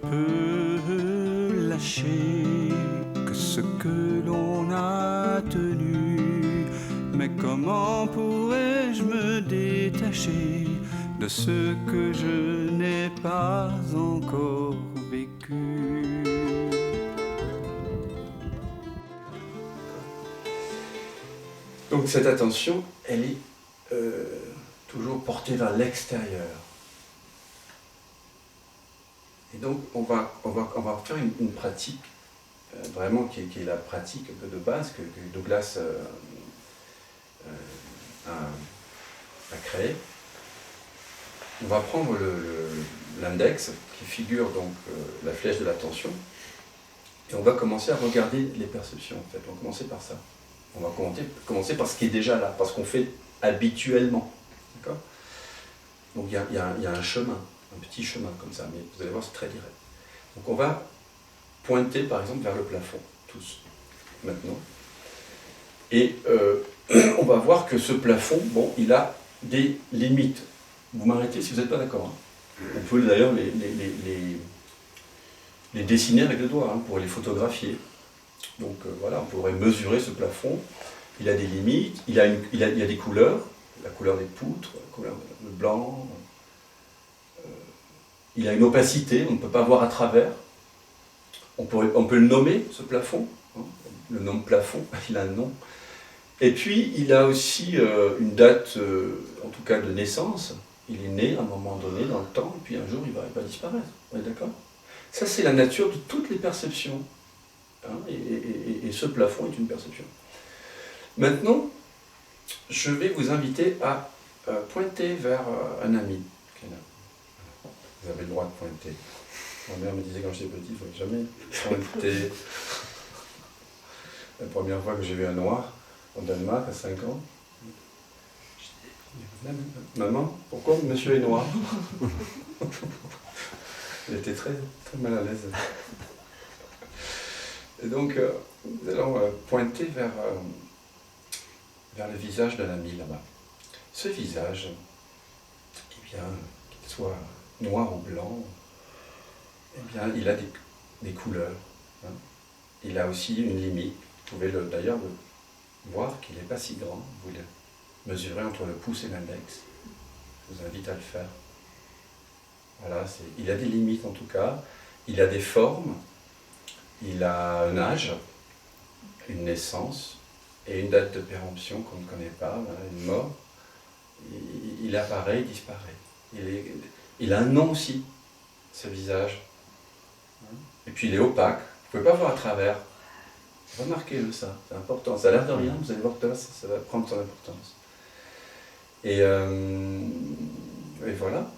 peux lâcher que ce que l'on a tenu. Mais comment pourrais-je me détacher de ce que je n'ai pas encore vécu? Donc cette attention, elle est toujours portée vers l'extérieur. Et donc on va faire une pratique, vraiment qui est la pratique un peu de base que Douglas a créée. On va prendre l'index qui figure donc la flèche de l'attention et on va commencer à regarder les perceptions en fait. On va commencer par ça. On va commencer par ce qui est déjà là, par ce qu'on fait habituellement. D'accord ? Donc il y a un chemin, un petit chemin comme ça, mais vous allez voir, c'est très direct. Donc on va pointer par exemple vers le plafond, tous, maintenant. Et on va voir que ce plafond, bon, il a des limites. Vous m'arrêtez si vous n'êtes pas d'accord. Hein. On peut d'ailleurs les dessiner avec le doigt, hein, pour les photographier. Donc voilà, on pourrait mesurer ce plafond. Il a des limites, il y a des couleurs, la couleur des poutres, la couleur le blanc. Il a une opacité, on ne peut pas voir à travers. On peut le nommer, ce plafond. Hein, le nom plafond, il a un nom. Et puis, il a aussi une date, en tout cas de naissance. Il est né à un moment donné dans le temps, et puis un jour, il va disparaître. Vous êtes d'accord ? Ça, c'est la nature de toutes les perceptions. Hein, et ce plafond est une perception. Maintenant, je vais vous inviter à pointer vers un ami. Vous avez le droit de pointer. Ma mère me disait quand j'étais petit, il ne faut jamais pointer. La première fois que j'ai vu un noir, au Danemark, à 5 ans, je dis, maman, pourquoi monsieur est noir? Elle était très, très mal à l'aise. Et donc, nous allons pointer vers le visage de l'ami là-bas. Ce visage, eh bien, qu'il soit noir ou blanc, eh bien, il a des couleurs. Hein. Il a aussi une limite. Vous pouvez d'ailleurs voir qu'il n'est pas si grand. Vous le mesurez entre le pouce et l'index. Je vous invite à le faire. Voilà, il a des limites en tout cas. Il a des formes. Il a un âge, une naissance et une date de péremption qu'on ne connaît pas, une mort. Il apparaît, il disparaît. Il a un nom aussi, ce visage. Et puis il est opaque, vous ne pouvez pas voir à travers. Remarquez-le ça, c'est important. Ça a l'air de rien, vous allez voir que ça va prendre son importance. Et voilà.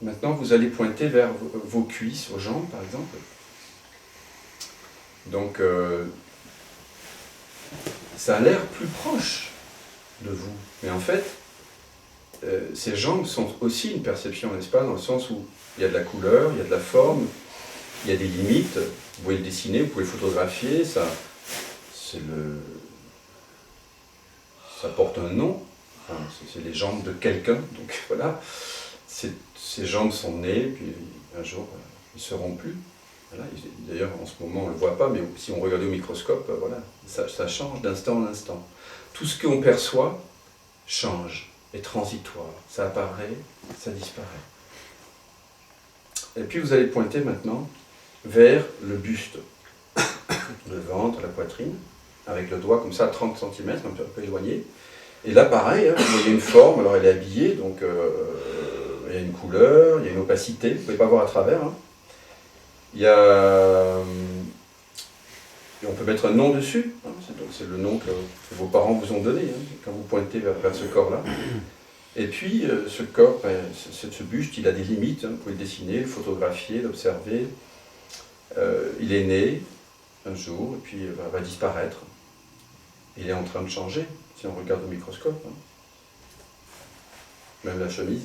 Maintenant, vous allez pointer vers vos cuisses, vos jambes par exemple. Donc, ça a l'air plus proche de vous. Mais en fait, ces jambes sont aussi une perception, n'est-ce pas? Dans le sens où il y a de la couleur, il y a de la forme, il y a des limites. Vous pouvez le dessiner, vous pouvez le photographier. Ça porte un nom. Enfin, c'est les jambes de quelqu'un. Donc voilà, ces jambes sont nées, puis un jour, ils ne seront plus. Voilà. D'ailleurs, en ce moment, on ne le voit pas, mais si on regardait au microscope, voilà, ça change d'instant en instant. Tout ce qu'on perçoit change, est transitoire. Ça apparaît, ça disparaît. Et puis vous allez pointer maintenant vers le buste, le ventre, la poitrine, avec le doigt comme ça à 30 cm, un peu éloigné. Et là, pareil, hein, vous voyez une forme, alors elle est habillée, donc il y a une couleur, il y a une opacité, vous ne pouvez pas voir à travers. Hein. Il y a... Et on peut mettre un nom dessus, hein, c'est le nom que vos parents vous ont donné, hein, quand vous pointez vers ce corps-là. Et puis, ce corps, ce buste, il a des limites, hein, vous pouvez le dessiner, le photographier, l'observer. Il est né un jour, et puis va disparaître. Il est en train de changer, si on regarde au microscope. Hein. Même la chemise.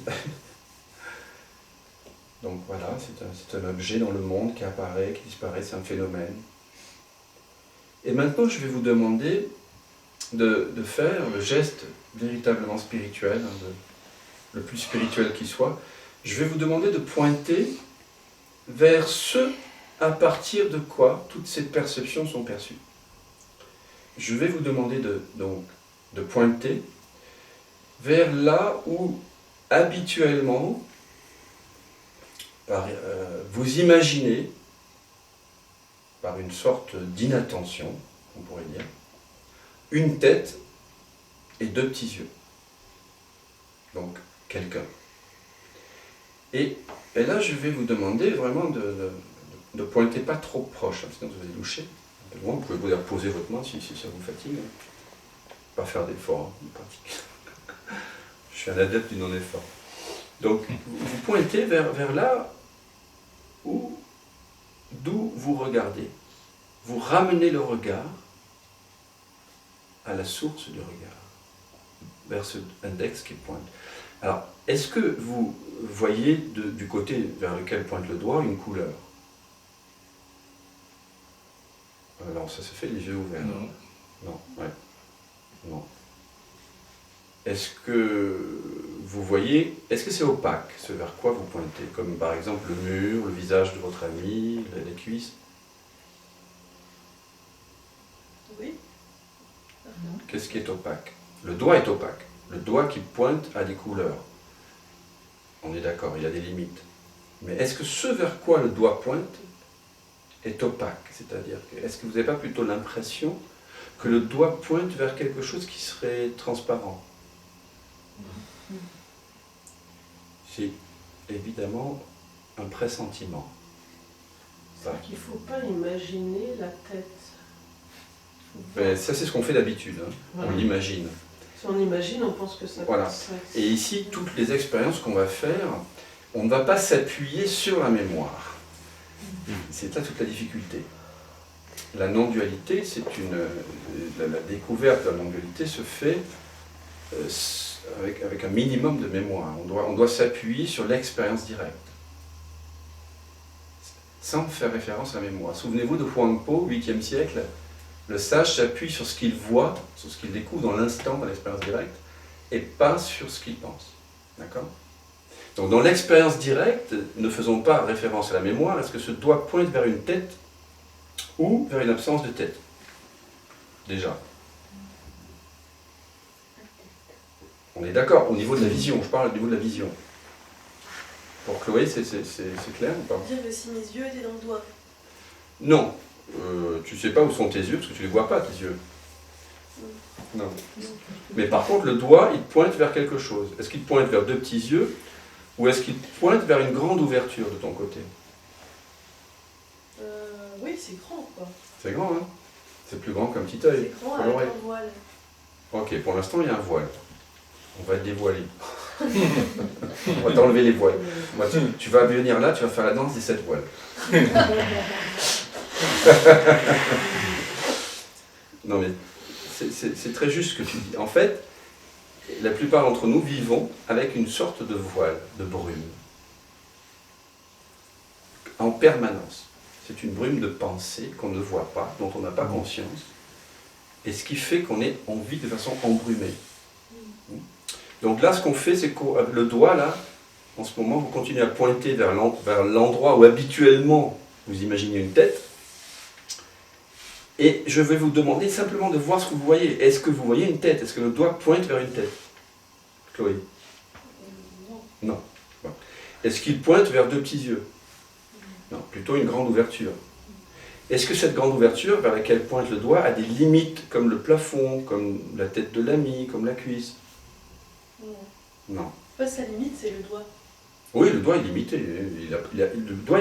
Donc voilà, c'est un objet dans le monde qui apparaît, qui disparaît, c'est un phénomène. Et maintenant, je vais vous demander de faire le geste véritablement spirituel, hein, le plus spirituel qui soit. Je vais vous demander de pointer vers ce à partir de quoi toutes ces perceptions sont perçues. Je vais vous demander de pointer vers là où habituellement vous imaginez, par une sorte d'inattention, on pourrait dire, une tête et deux petits yeux. Donc, quelqu'un. Et là, je vais vous demander vraiment de pointer pas trop proche, hein, sinon vous allez loucher. Un peu loin, vous pouvez poser votre main si ça vous fatigue. Pas faire d'effort, hein, pratique. Je suis un adepte du non-effort. Donc, vous pointez vers là d'où vous regardez. Vous ramenez le regard à la source du regard, vers ce index qui pointe. Alors, est-ce que vous voyez du côté vers lequel pointe le doigt une couleur? Alors, ça se fait les yeux ouverts. Non. Non, ouais. Non. Est-ce que vous voyez, est-ce que c'est opaque, ce vers quoi vous pointez? Comme par exemple le mur, le visage de votre ami, les cuisses? Oui. Qu'est-ce qui est opaque? Le doigt est opaque. Le doigt qui pointe a des couleurs. On est d'accord, il y a des limites. Mais est-ce que ce vers quoi le doigt pointe est opaque? C'est-à-dire, est-ce que vous n'avez pas plutôt l'impression que le doigt pointe vers quelque chose qui serait transparent? C'est évidemment un pressentiment. Il ne faut pas imaginer la tête. Ben, ça, c'est ce qu'on fait d'habitude. Hein. Voilà. On l'imagine. Si on imagine, on pense que ça... Voilà. Et ici, toutes les expériences qu'on va faire, on ne va pas s'appuyer sur la mémoire. C'est là toute la difficulté. La non-dualité, c'est la découverte de la non-dualité se fait avec un minimum de mémoire. On doit s'appuyer sur l'expérience directe, sans faire référence à la mémoire. Souvenez-vous de Huang Po, 8e siècle, le sage s'appuie sur ce qu'il voit, sur ce qu'il découvre dans l'instant, dans l'expérience directe, et pas sur ce qu'il pense. D'accord? Donc dans l'expérience directe, ne faisons pas référence à la mémoire. Est-ce que ce doigt pointe vers une tête ou vers une absence de tête? Déjà. On est d'accord, au niveau de la vision, je parle au niveau de la vision. Pour Chloé, c'est clair ou pas? Dire que si mes yeux étaient dans le doigt. Non. Tu ne sais pas où sont tes yeux, parce que tu ne les vois pas, tes yeux. Non. Mais par contre, le doigt, il pointe vers quelque chose. Est-ce qu'il pointe vers deux petits yeux, ou est-ce qu'il pointe vers une grande ouverture de ton côté? Oui, c'est grand, quoi. C'est grand, hein? C'est plus grand qu'un petit œil. C'est grand avec un voile. Ok, pour l'instant, il y a un voile. On va te dévoiler. On va t'enlever les voiles. Moi, tu vas venir là, tu vas faire la danse des 7 voiles. Non mais, c'est très juste ce que tu dis. En fait, la plupart d'entre nous vivons avec une sorte de voile, de brume. En permanence. C'est une brume de pensée qu'on ne voit pas, dont on n'a pas conscience. Et ce qui fait on vit de façon embrumée. Donc là, ce qu'on fait, c'est que le doigt, là, en ce moment, vous continuez à pointer vers l'endroit où habituellement vous imaginez une tête. Et je vais vous demander simplement de voir ce que vous voyez. Est-ce que vous voyez une tête? Est-ce que le doigt pointe vers une tête? Chloé? Non. Non. Bon. Est-ce qu'il pointe vers deux petits yeux? Non, plutôt une grande ouverture. Est-ce que cette grande ouverture vers laquelle pointe le doigt a des limites, comme le plafond, comme la tête de l'ami, comme la cuisse? Non. Non. Pas sa limite, c'est le doigt. Oui, le doigt est limité. Le doigt,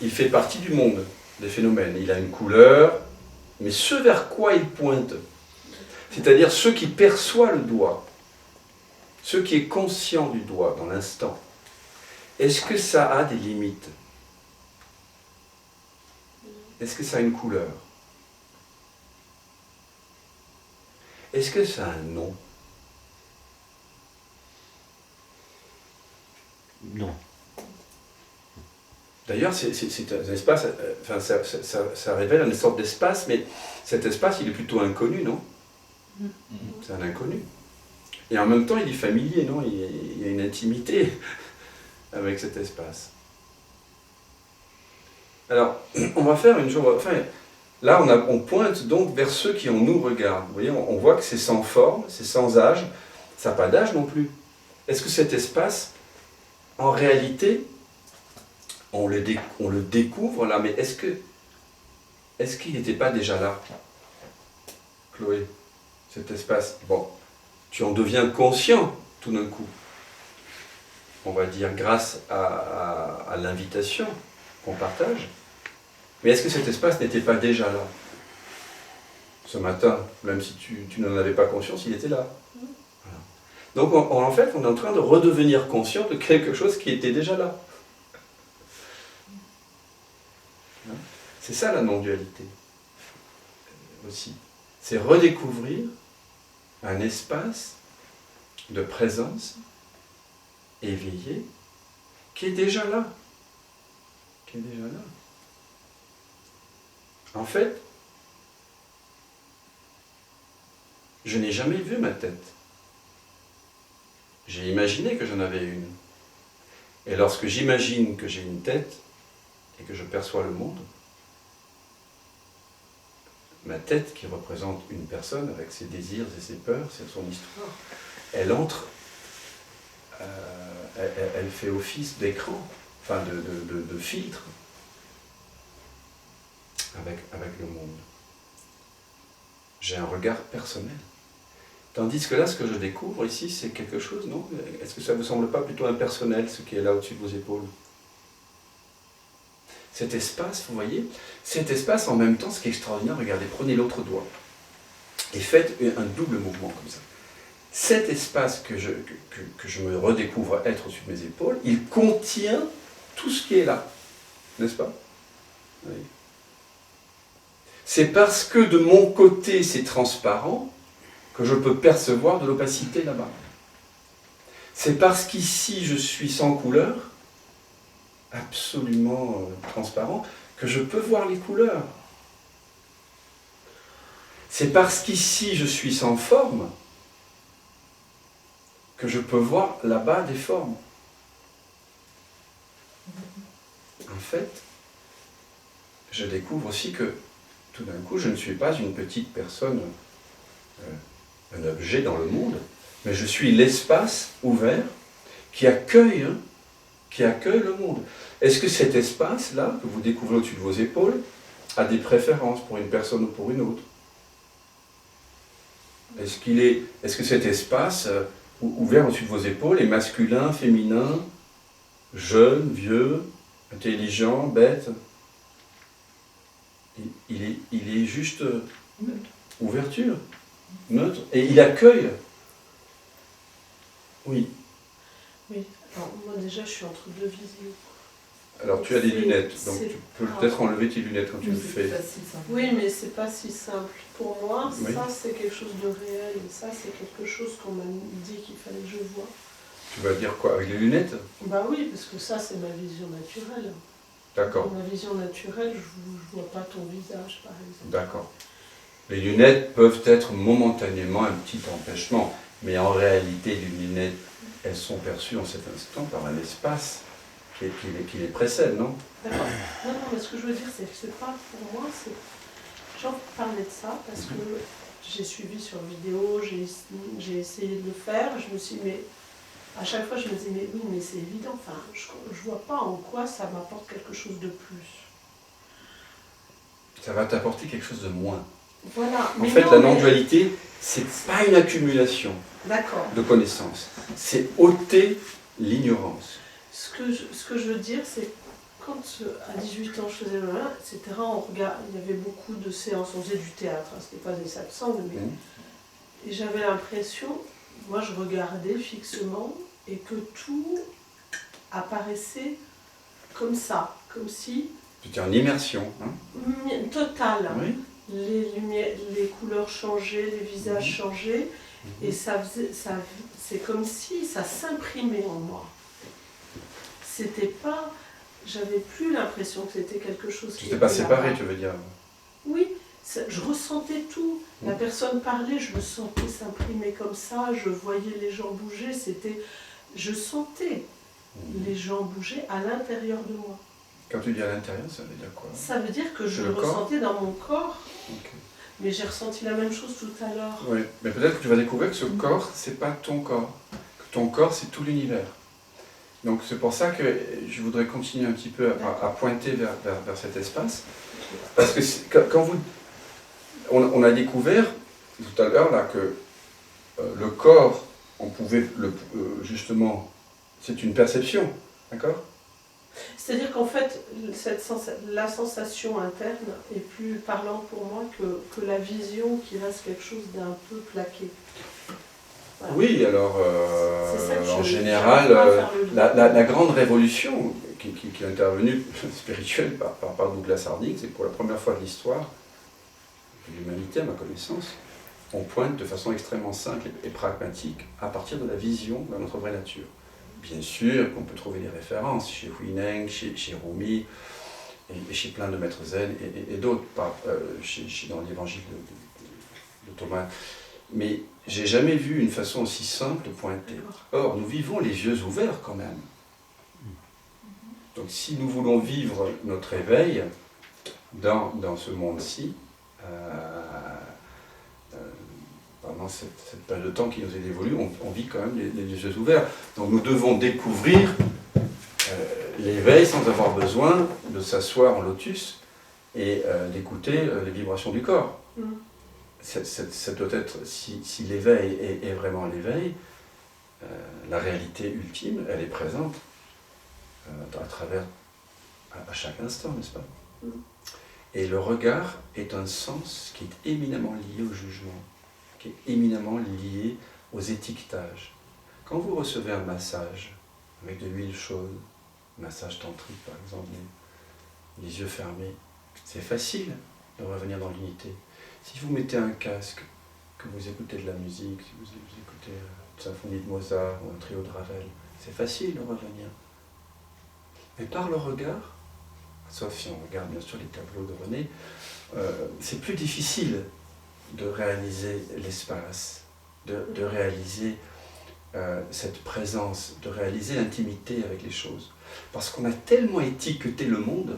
il fait partie du monde des phénomènes. Il a une couleur, mais ce vers quoi il pointe, c'est-à-dire ce qui perçoit le doigt, ce qui est conscient du doigt dans l'instant, est-ce que ça a des limites? Est-ce que ça a une couleur? Est-ce que ça a un nom? Non. D'ailleurs, c'est un espace, enfin, ça révèle une sorte d'espace, mais cet espace, il est plutôt inconnu, non? C'est un inconnu. Et en même temps, il est familier, non? Il y a une intimité avec cet espace. Alors, on va faire une chose, enfin, là on pointe donc vers ceux qui en nous regardent. Vous voyez, on voit que c'est sans forme, c'est sans âge, ça n'a pas d'âge non plus. Est-ce que cet espace, en réalité, on le découvre là, mais est-ce qu'il n'était pas déjà là, Chloé, cet espace? Bon, tu en deviens conscient tout d'un coup, on va dire grâce à l'invitation qu'on partage. Mais est-ce que cet espace n'était pas déjà là? Ce matin, même si tu n'en avais pas conscience, il était là. Voilà. Donc en fait, on est en train de redevenir conscient de quelque chose qui était déjà là. C'est ça la non-dualité aussi. C'est redécouvrir un espace de présence éveillé qui est déjà là. Qui est déjà là. En fait, je n'ai jamais vu ma tête. J'ai imaginé que j'en avais une. Et lorsque j'imagine que j'ai une tête et que je perçois le monde, ma tête qui représente une personne avec ses désirs et ses peurs, c'est son histoire, elle entre, elle fait office d'écran, enfin de filtre avec le monde. J'ai un regard personnel. Tandis que là, ce que je découvre ici, c'est quelque chose, non? Est-ce que ça ne vous semble pas plutôt impersonnel, ce qui est là au-dessus de vos épaules? Cet espace, vous voyez, cet espace en même temps, ce qui est extraordinaire, regardez, prenez l'autre doigt et faites un double mouvement comme ça. Cet espace que je me redécouvre être au-dessus de mes épaules, il contient tout ce qui est là, n'est-ce pas? Oui. C'est parce que de mon côté c'est transparent que je peux percevoir de l'opacité là-bas. C'est parce qu'ici je suis sans couleur, absolument transparent, que je peux voir les couleurs. C'est parce qu'ici je suis sans forme que je peux voir là-bas des formes. En fait, je découvre aussi que tout d'un coup, je ne suis pas une petite personne, un objet dans le monde, mais je suis l'espace ouvert qui accueille le monde. Est-ce que cet espace-là, que vous découvrez au-dessus de vos épaules, a des préférences pour une personne ou pour une autre? Est-ce que cet espace ouvert au-dessus de vos épaules est masculin, féminin, jeune, vieux, intelligent, bête? Il est juste ouverture, neutre, et il accueille. Oui. Oui, alors moi déjà je suis entre deux visions. Alors tu as des lunettes, donc tu peux peut-être enlever tes lunettes quand tu le fais. Oui, mais c'est pas si simple. Pour moi, Oui. ça c'est quelque chose de réel, et ça c'est quelque chose qu'on m'a dit qu'il fallait que je voie. Tu vas dire quoi, avec les lunettes? Bah oui, parce que ça c'est ma vision naturelle. D'accord. Dans ma vision naturelle, je vois pas ton visage par exemple. D'accord. Les lunettes peuvent être momentanément un petit empêchement, mais en réalité, les lunettes, elles sont perçues en cet instant par un espace qui les précède, non? D'accord. Non, mais ce que je veux dire, c'est pas pour moi, c'est... J'en parlais de ça parce que j'ai suivi sur vidéo, j'ai essayé de le faire, je me suis dit, mais à chaque fois je me dis, mais oui, mais c'est évident, enfin, je vois pas en quoi ça m'apporte quelque chose de plus. Ça va t'apporter quelque chose de moins. Voilà. En fait, la non-dualité, c'est pas une accumulation de connaissances, c'est ôter l'ignorance. Ce que je veux dire, c'est quand à 18 ans je faisais le vin, etc., il y avait beaucoup de séances, on faisait du théâtre, hein, c'était pas des satsangs, mais et j'avais l'impression, moi je regardais fixement et que tout apparaissait comme ça, comme si... C'était en immersion. Hein? Totale. Oui. Les lumières, les couleurs changeaient, les visages changeaient, et c'est comme si ça s'imprimait en moi. C'était pas... J'avais plus l'impression que c'était quelque chose qui... Tu t'es pas séparé, tu veux dire? Oui, je ressentais tout. La personne parlait, je le sentais s'imprimer comme ça, je voyais les gens bouger, c'était... Je sentais. les gens bouger à l'intérieur de moi. Quand tu dis à l'intérieur, ça veut dire quoi? Ça veut dire que je Le le corps? ressentais dans mon corps, Ok. mais j'ai ressenti la même chose tout à l'heure. Oui, mais peut-être que tu vas découvrir que ce corps, c'est pas ton corps. Que ton corps, c'est tout l'univers. Donc c'est pour ça que je voudrais continuer un petit peu à pointer vers cet espace. Parce que quand vous... On a découvert tout à l'heure là que le corps, on pouvait justement... C'est une perception, d'accord? C'est-à-dire qu'en fait, la sensation interne est plus parlante pour moi que la vision qui reste quelque chose d'un peu plaqué. Voilà. Oui, alors C'est ça que en je- général, j'arrive pas à faire le lien. la grande révolution qui est intervenue spirituelle par Douglas Harding, c'est que pour la première fois de l'histoire de l'humanité, à ma connaissance, on pointe de façon extrêmement simple et pragmatique à partir de la vision de notre vraie nature. Bien sûr qu'on peut trouver des références chez Huineng, chez Rumi, et chez plein de maîtres zen et d'autres, dans l'évangile de Thomas. Mais j'ai jamais vu une façon aussi simple de pointer. Or, nous vivons les yeux ouverts quand même. Donc si nous voulons vivre notre éveil dans ce monde-ci, pendant cette période de temps qui nous est dévolue, on vit quand même les yeux ouverts. Donc nous devons découvrir l'éveil sans avoir besoin de s'asseoir en lotus et d'écouter les vibrations du corps. Ça doit être, si l'éveil est vraiment l'éveil, la réalité ultime, elle est présente à travers, à chaque instant, n'est-ce pas? Et le regard est un sens qui est éminemment lié au jugement, qui est éminemment lié aux étiquetages. Quand vous recevez un massage avec de l'huile chaude, massage tantrique par exemple, les yeux fermés, c'est facile de revenir dans l'unité. Si vous mettez un casque, que vous écoutez de la musique, si vous écoutez une symphonie de Mozart ou un trio de Ravel, c'est facile de revenir. Mais par le regard, sauf si on regarde bien sûr les tableaux de René, c'est plus difficile de réaliser l'espace, de réaliser cette présence, de réaliser l'intimité avec les choses. Parce qu'on a tellement étiqueté le monde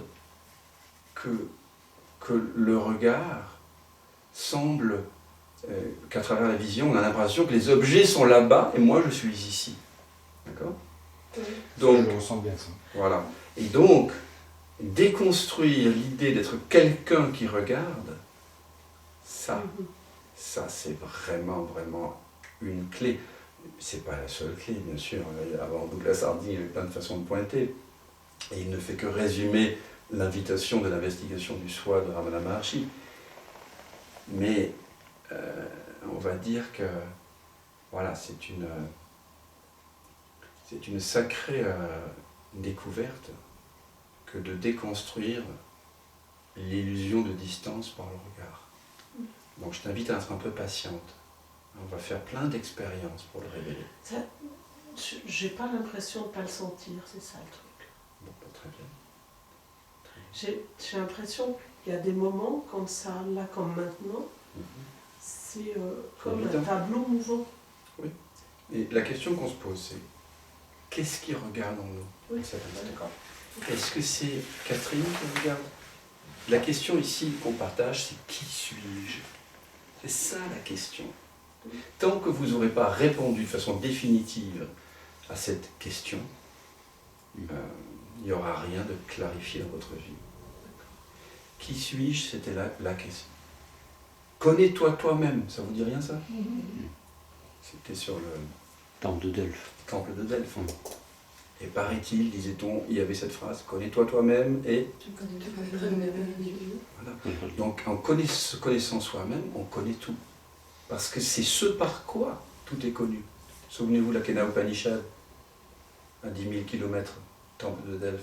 que le regard semble qu'à travers la vision, on a l'impression que les objets sont là-bas et moi je suis ici. D'accord? Donc, je ressens bien ça. Voilà. Et donc, déconstruire l'idée d'être quelqu'un qui regarde, ça c'est vraiment, vraiment une clé. C'est pas la seule clé, bien sûr. Avant Douglas Harding, il y avait plein de façons de pointer. Et il ne fait que résumer l'invitation de l'investigation du soi de Ramana Maharshi. Mais on va dire que voilà, c'est une sacrée découverte que de déconstruire l'illusion de distance par le regard. Donc je t'invite à être un peu patiente. On va faire plein d'expériences pour le révéler. J'ai pas l'impression de ne pas le sentir, c'est ça le truc. Bon, très bien. J'ai l'impression qu'il y a des moments comme ça, là comme maintenant, c'est comme évident. un tableau mouvant. Oui. Et la question qu'on se pose, c'est qu'est-ce qui regarde en nous? Oui, d'accord. Est-ce que c'est Catherine qui regarde? La question ici qu'on partage, c'est qui suis-je? C'est ça la question. Tant que vous n'aurez pas répondu de façon définitive à cette question, il n'y aura rien de clarifié dans votre vie. Qui suis-je? C'était la question. Connais-toi toi-même, ça vous dit rien ça? C'était sur le Temple de Delphes. temple de Delphes. Et paraît-il, disait-on, il y avait cette phrase, connais-toi toi-même et... Voilà. Donc en se connaissant soi-même, on connaît tout. Parce que c'est ce par quoi tout est connu. Souvenez-vous la Kena Upanishad, à 10 000 km, temple de Delphes,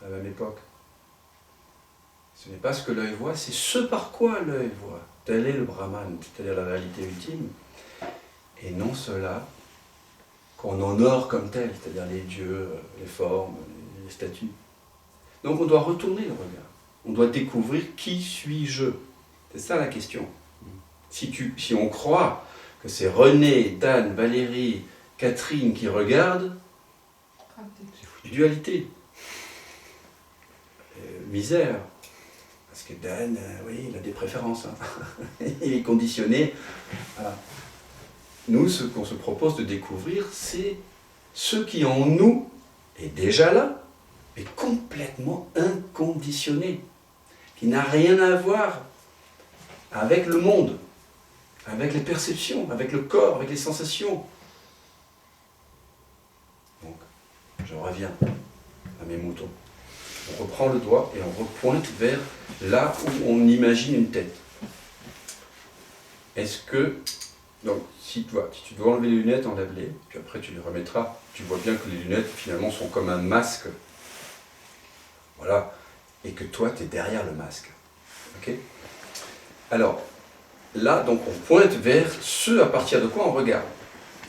à la même époque. Ce n'est pas ce que l'œil voit, c'est ce par quoi l'œil voit. Tel est le Brahman, c'est-à-dire la réalité ultime. Et non cela qu'on honore comme tel, c'est-à-dire les dieux, les formes, les statues. Donc on doit retourner le regard. On doit découvrir qui suis-je. C'est ça la question. Si on croit que c'est René, Dan, Valérie, Catherine qui regardent, Dualité. Misère. Parce que Dan, oui, il a des préférences. Hein. Il est conditionné. Voilà. Nous, ce qu'on se propose de découvrir, c'est ce qui en nous est déjà là, mais complètement inconditionné, qui n'a rien à voir avec le monde, avec les perceptions, avec le corps, avec les sensations. Donc, je reviens à mes moutons. On reprend le doigt et on repointe vers là où on imagine une tête. Est-ce que... Donc, si tu dois enlever les lunettes, enlève-les, puis après tu les remettras. Tu vois bien que les lunettes, finalement, sont comme un masque. Voilà. Et que toi, tu es derrière le masque. Ok ? Alors, là, donc, on pointe vers ce à partir de quoi on regarde.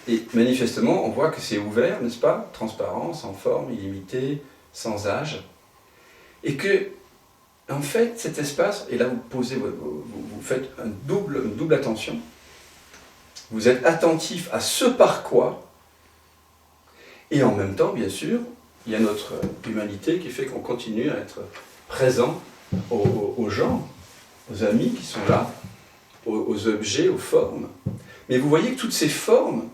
Et manifestement, on voit que c'est ouvert, n'est-ce pas ? Transparent, sans forme, illimité, sans âge. Et que, en fait, cet espace, et là vous faites une double attention, vous êtes attentif à ce par quoi, et en même temps, bien sûr, il y a notre humanité qui fait qu'on continue à être présent aux gens, aux amis qui sont là, aux objets, aux formes. Mais vous voyez que toutes ces formes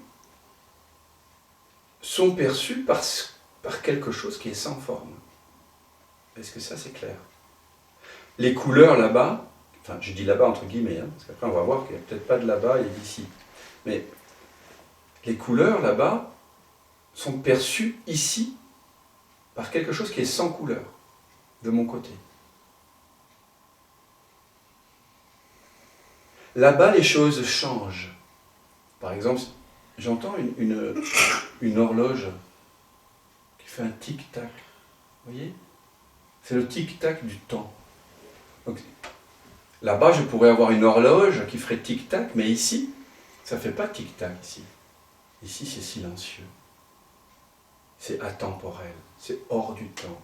sont perçues par quelque chose qui est sans forme. Est-ce que ça c'est clair ? Les couleurs là-bas, enfin je dis là-bas entre guillemets, hein, parce qu'après on va voir qu'il n'y a peut-être pas de là-bas et d'ici. Mais les couleurs là-bas sont perçues ici par quelque chose qui est sans couleur, de mon côté. Là-bas les choses changent. Par exemple, j'entends une horloge qui fait un tic-tac. Vous voyez ? C'est le tic-tac du temps. Donc, là-bas, je pourrais avoir une horloge qui ferait tic-tac, mais ici, ça ne fait pas tic-tac ici. Ici, c'est silencieux. C'est atemporel. C'est hors du temps.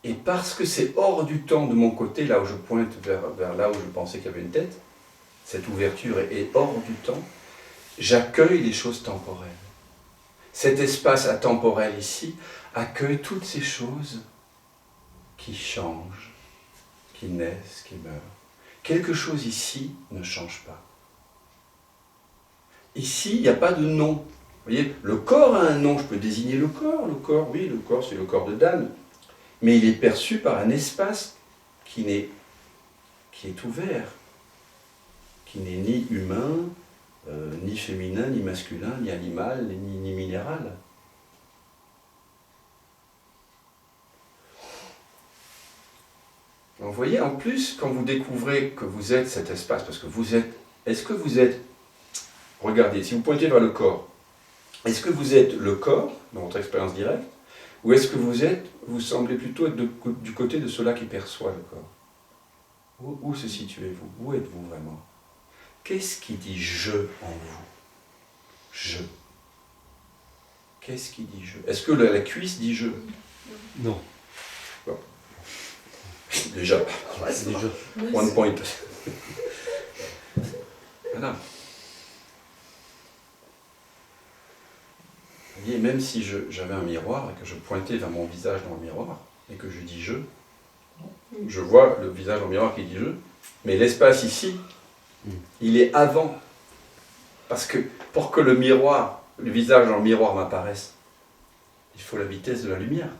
Et parce que c'est hors du temps de mon côté, là où je pointe vers là où je pensais qu'il y avait une tête, cette ouverture est hors du temps, j'accueille les choses temporelles. Cet espace atemporel ici accueille toutes ces choses qui changent, qui naissent, qui meurent. Quelque chose ici ne change pas. Ici, il n'y a pas de nom. Vous voyez, le corps a un nom, je peux désigner le corps. Le corps, oui, le corps, c'est le corps de Dan. Mais il est perçu par un espace qui est ouvert, qui n'est ni humain, ni féminin, ni masculin, ni animal, ni minéral. Donc vous voyez, en plus, quand vous découvrez que vous êtes cet espace, parce que vous êtes... Est-ce que vous êtes... Regardez, si vous pointez vers le corps, est-ce que vous êtes le corps, dans votre expérience directe, ou est-ce que vous semblez plutôt être du côté de ceux-là qui perçoit le corps ? Où se situez-vous ? Où êtes-vous vraiment ? Qu'est-ce qui dit « je » en vous ? Je. Qu'est-ce qui dit « je » ? Est-ce que la cuisse dit « je » ? Non. Bon. Déjà. Déjà. One point. Voilà. Vous voyez, même si j'avais un miroir et que je pointais vers mon visage dans le miroir et que je dis « je vois le visage dans le miroir qui dit « je », mais l'espace ici, il est avant. Parce que pour que le visage dans le miroir m'apparaisse, il faut la vitesse de la lumière.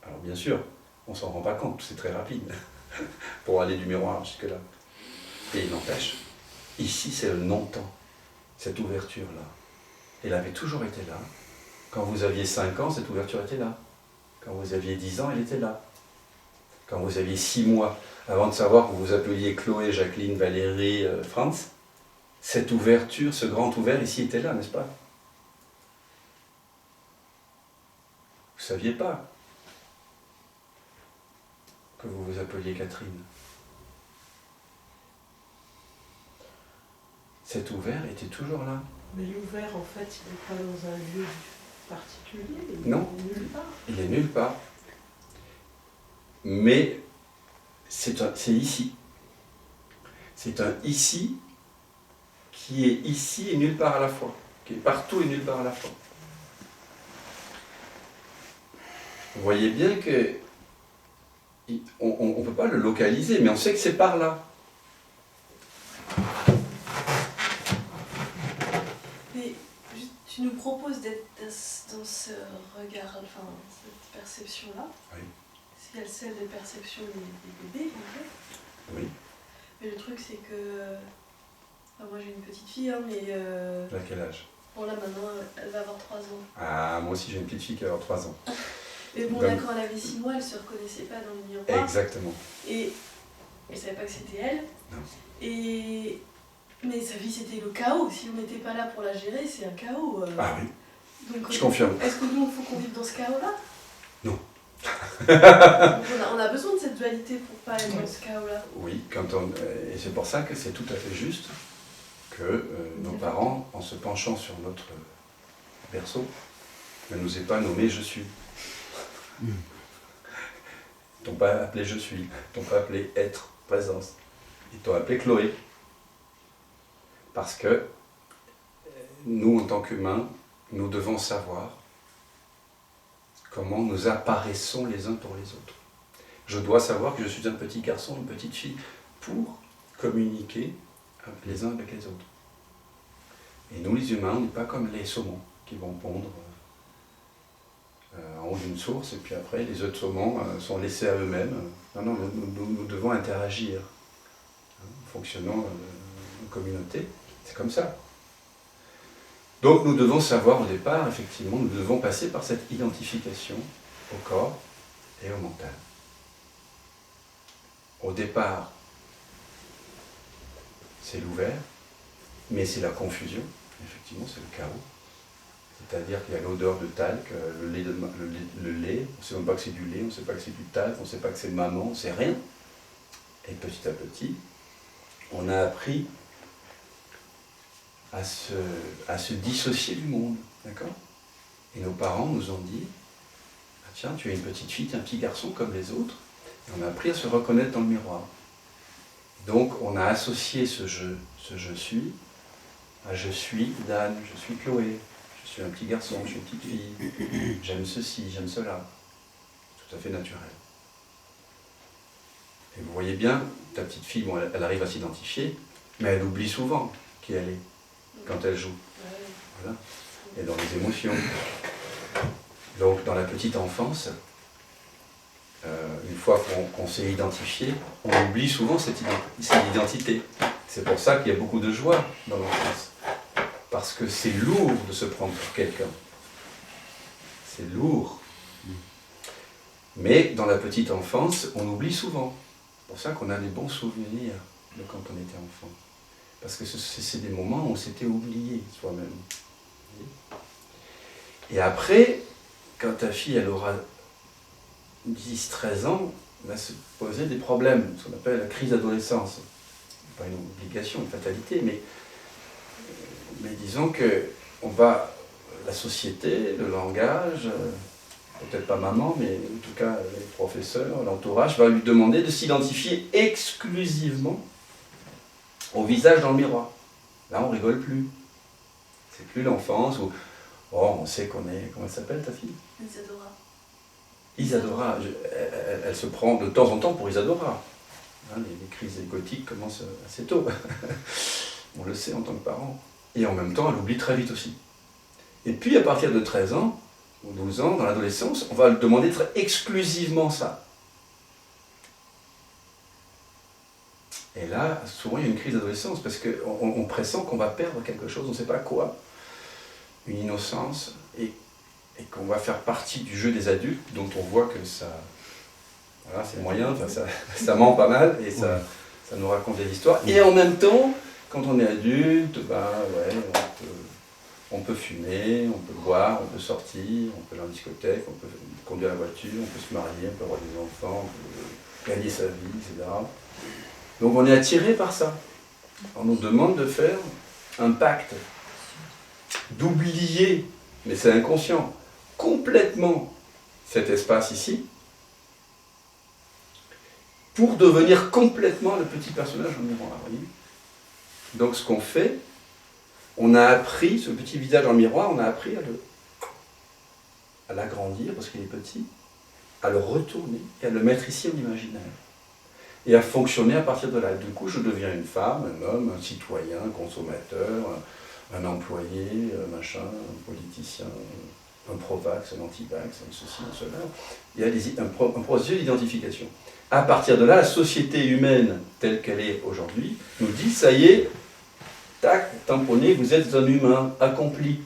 Alors bien sûr, on ne s'en rend pas compte, c'est très rapide pour aller du miroir jusque-là. Et il n'empêche, ici c'est le non-temps, cette ouverture-là. Elle avait toujours été là. Quand vous aviez 5 ans, cette ouverture était là. Quand vous aviez 10 ans, elle était là. Quand vous aviez 6 mois, avant de savoir que vous vous appeliez Chloé, Jacqueline, Valérie, Franz, cette ouverture, ce grand ouvert ici était là, n'est-ce pas ? Vous ne saviez pas que vous vous appeliez Catherine. Cet ouvert était toujours là. Mais l'ouvert, en fait, il n'est pas dans un lieu particulier. Non. Il est nulle part. Il est nulle part. Mais c'est ici. C'est un ici qui est ici et nulle part à la fois. Qui est partout et nulle part à la fois. vous voyez bien que on ne peut pas le localiser, mais on sait que c'est par là. Mais tu nous proposes d'être dans ce regard, enfin, cette perception-là. Oui. C'est celle des perceptions des bébés, en fait. Oui. Mais le truc, c'est que. Enfin, moi, j'ai une petite fille, hein, mais. À quel âge? Bon, là, maintenant, elle va avoir 3 ans. Ah, moi aussi j'ai une petite fille qui a 3 ans. Mais bon, Donc- là, quand elle avait 6 mois, elle se reconnaissait pas dans le miroir. Exactement. Et elle savait pas que c'était elle. Non. Mais sa vie, c'était le chaos. Si on n'était pas là pour la gérer, c'est un chaos. Ah oui, Donc, je confirme. est-ce que nous, il faut qu'on vive dans ce chaos-là? Non. Donc, on a besoin de cette dualité pour pas être dans ce chaos-là. Oui, et c'est pour ça que c'est tout à fait juste que nos parents, en se penchant sur notre berceau, ne nous aient pas nommé je suis. Ils t'ont pas appelé je suis, ils t'ont pas appelé être, présence. Ils t'ont appelé Chloé. Parce que nous, en tant qu'humains, nous devons savoir comment nous apparaissons les uns pour les autres. Je dois savoir que je suis un petit garçon, une petite fille, pour communiquer les uns avec les autres. Et nous, les humains, on n'est pas comme les saumons qui vont pondre en haut d'une source, et puis après, les autres saumons sont laissés à eux-mêmes. Non, non, nous devons interagir. Nous fonctionnons en communauté, c'est comme ça. Donc nous devons savoir au départ, effectivement, nous devons passer par cette identification au corps et au mental. Au départ, c'est l'ouvert, mais c'est la confusion, effectivement, c'est le chaos. C'est-à-dire qu'il y a l'odeur de talc, le lait, on ne sait même pas que c'est du lait, on ne sait pas que c'est du talc, on ne sait pas que c'est maman, on ne sait rien. Et petit à petit, on a appris à se dissocier du monde, d'accord? Et nos parents nous ont dit, ah, tiens, tu es une petite fille, tu es un petit garçon comme les autres. Et on a appris à se reconnaître dans le miroir. Donc on a associé ce je suis à je suis Dan, je suis Chloé, je suis un petit garçon, je suis une petite fille, j'aime ceci, j'aime cela. Tout à fait naturel. Et vous voyez bien, ta petite fille, bon, elle arrive à s'identifier, mais elle oublie souvent qui elle est quand elle joue. Voilà. Et dans les émotions. Donc dans la petite enfance, une fois qu'on s'est identifié, on oublie souvent cette identité. C'est pour ça qu'il y a beaucoup de joie dans l'enfance. Parce que c'est lourd de se prendre pour quelqu'un. C'est lourd. Mais dans la petite enfance, on oublie souvent. C'est pour ça qu'on a des bons souvenirs de quand on était enfant. Parce que c'est des moments où on s'était oublié soi-même. Et après, quand ta fille elle aura 10-13 ans, va se poser des problèmes, ce qu'on appelle la crise d'adolescence. Pas une obligation, une fatalité, mais disons que la société, le langage, peut-être pas maman, mais en tout cas les professeurs, l'entourage, va lui demander de s'identifier exclusivement au visage dans le miroir. Là, on rigole plus. C'est plus l'enfance où on sait qu'on est... Comment elle s'appelle ta fille? Isadora. Isadora. Elle se prend de temps en temps pour Isadora. Hein, les crises égotiques commencent assez tôt. On le sait en tant que parent. Et en même temps, elle oublie très vite aussi. Et puis, à partir de 13 ans, ou 12 ans, dans l'adolescence, on va lui demander d'être exclusivement ça. Et là, souvent, il y a une crise d'adolescence, parce qu'on pressent qu'on va perdre quelque chose, on ne sait pas quoi. Une innocence, et qu'on va faire partie du jeu des adultes, dont on voit que ça... Voilà, c'est moyen, enfin, ça ment pas mal, et ça nous raconte des histoires. Et en même temps, quand on est adulte, on peut fumer, on peut boire, on peut sortir, on peut aller en discothèque, on peut conduire la voiture, on peut se marier, on peut avoir des enfants, on peut gagner sa vie, etc. Donc on est attiré par ça. On nous demande de faire un pacte, d'oublier, mais c'est inconscient, complètement cet espace ici, pour devenir complètement le petit personnage en miroir. Voyez. Donc ce qu'on fait, on a appris, ce petit visage en miroir, on a appris à l'agrandir parce qu'il est petit, à le retourner et à le mettre ici en imaginaire. Et à fonctionner à partir de là. Du coup, je deviens une femme, un homme, un citoyen, un consommateur, un employé, un machin, un politicien, un pro-vax, un anti-vax, un ceci, un cela. Il y a un processus d'identification. À partir de là, la société humaine telle qu'elle est aujourd'hui nous dit, ça y est, tac, tamponné, vous êtes un humain accompli.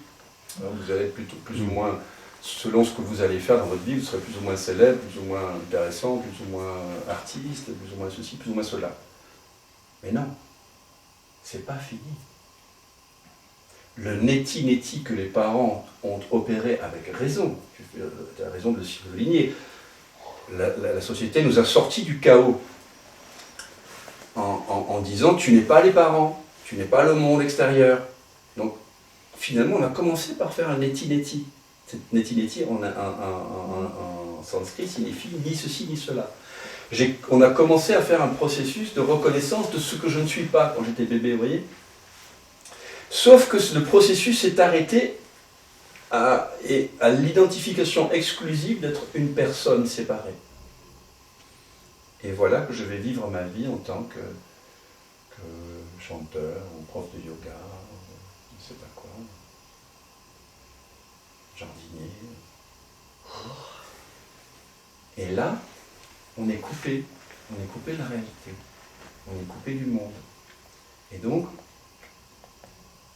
Alors, vous allez être plutôt plus ou moins, selon ce que vous allez faire dans votre vie, vous serez plus ou moins célèbre, plus ou moins intéressant, plus ou moins artiste, plus ou moins ceci, plus ou moins cela. Mais non, c'est pas fini. Le neti-neti que les parents ont opéré avec raison, tu as raison de le souligner, la société nous a sortis du chaos en disant tu n'es pas les parents, tu n'es pas le monde extérieur. Donc finalement on a commencé par faire un neti-neti. Cette neti-neti en sanskrit signifie ni ceci ni cela. On a commencé à faire un processus de reconnaissance de ce que je ne suis pas quand j'étais bébé, vous voyez. Sauf que le processus s'est arrêté à l'identification exclusive d'être une personne séparée. Et voilà que je vais vivre ma vie en tant que chanteur, ou prof de yoga, je ne sais pas quoi, jardinier. Et là, on est coupé de la réalité, on est coupé du monde. Et donc,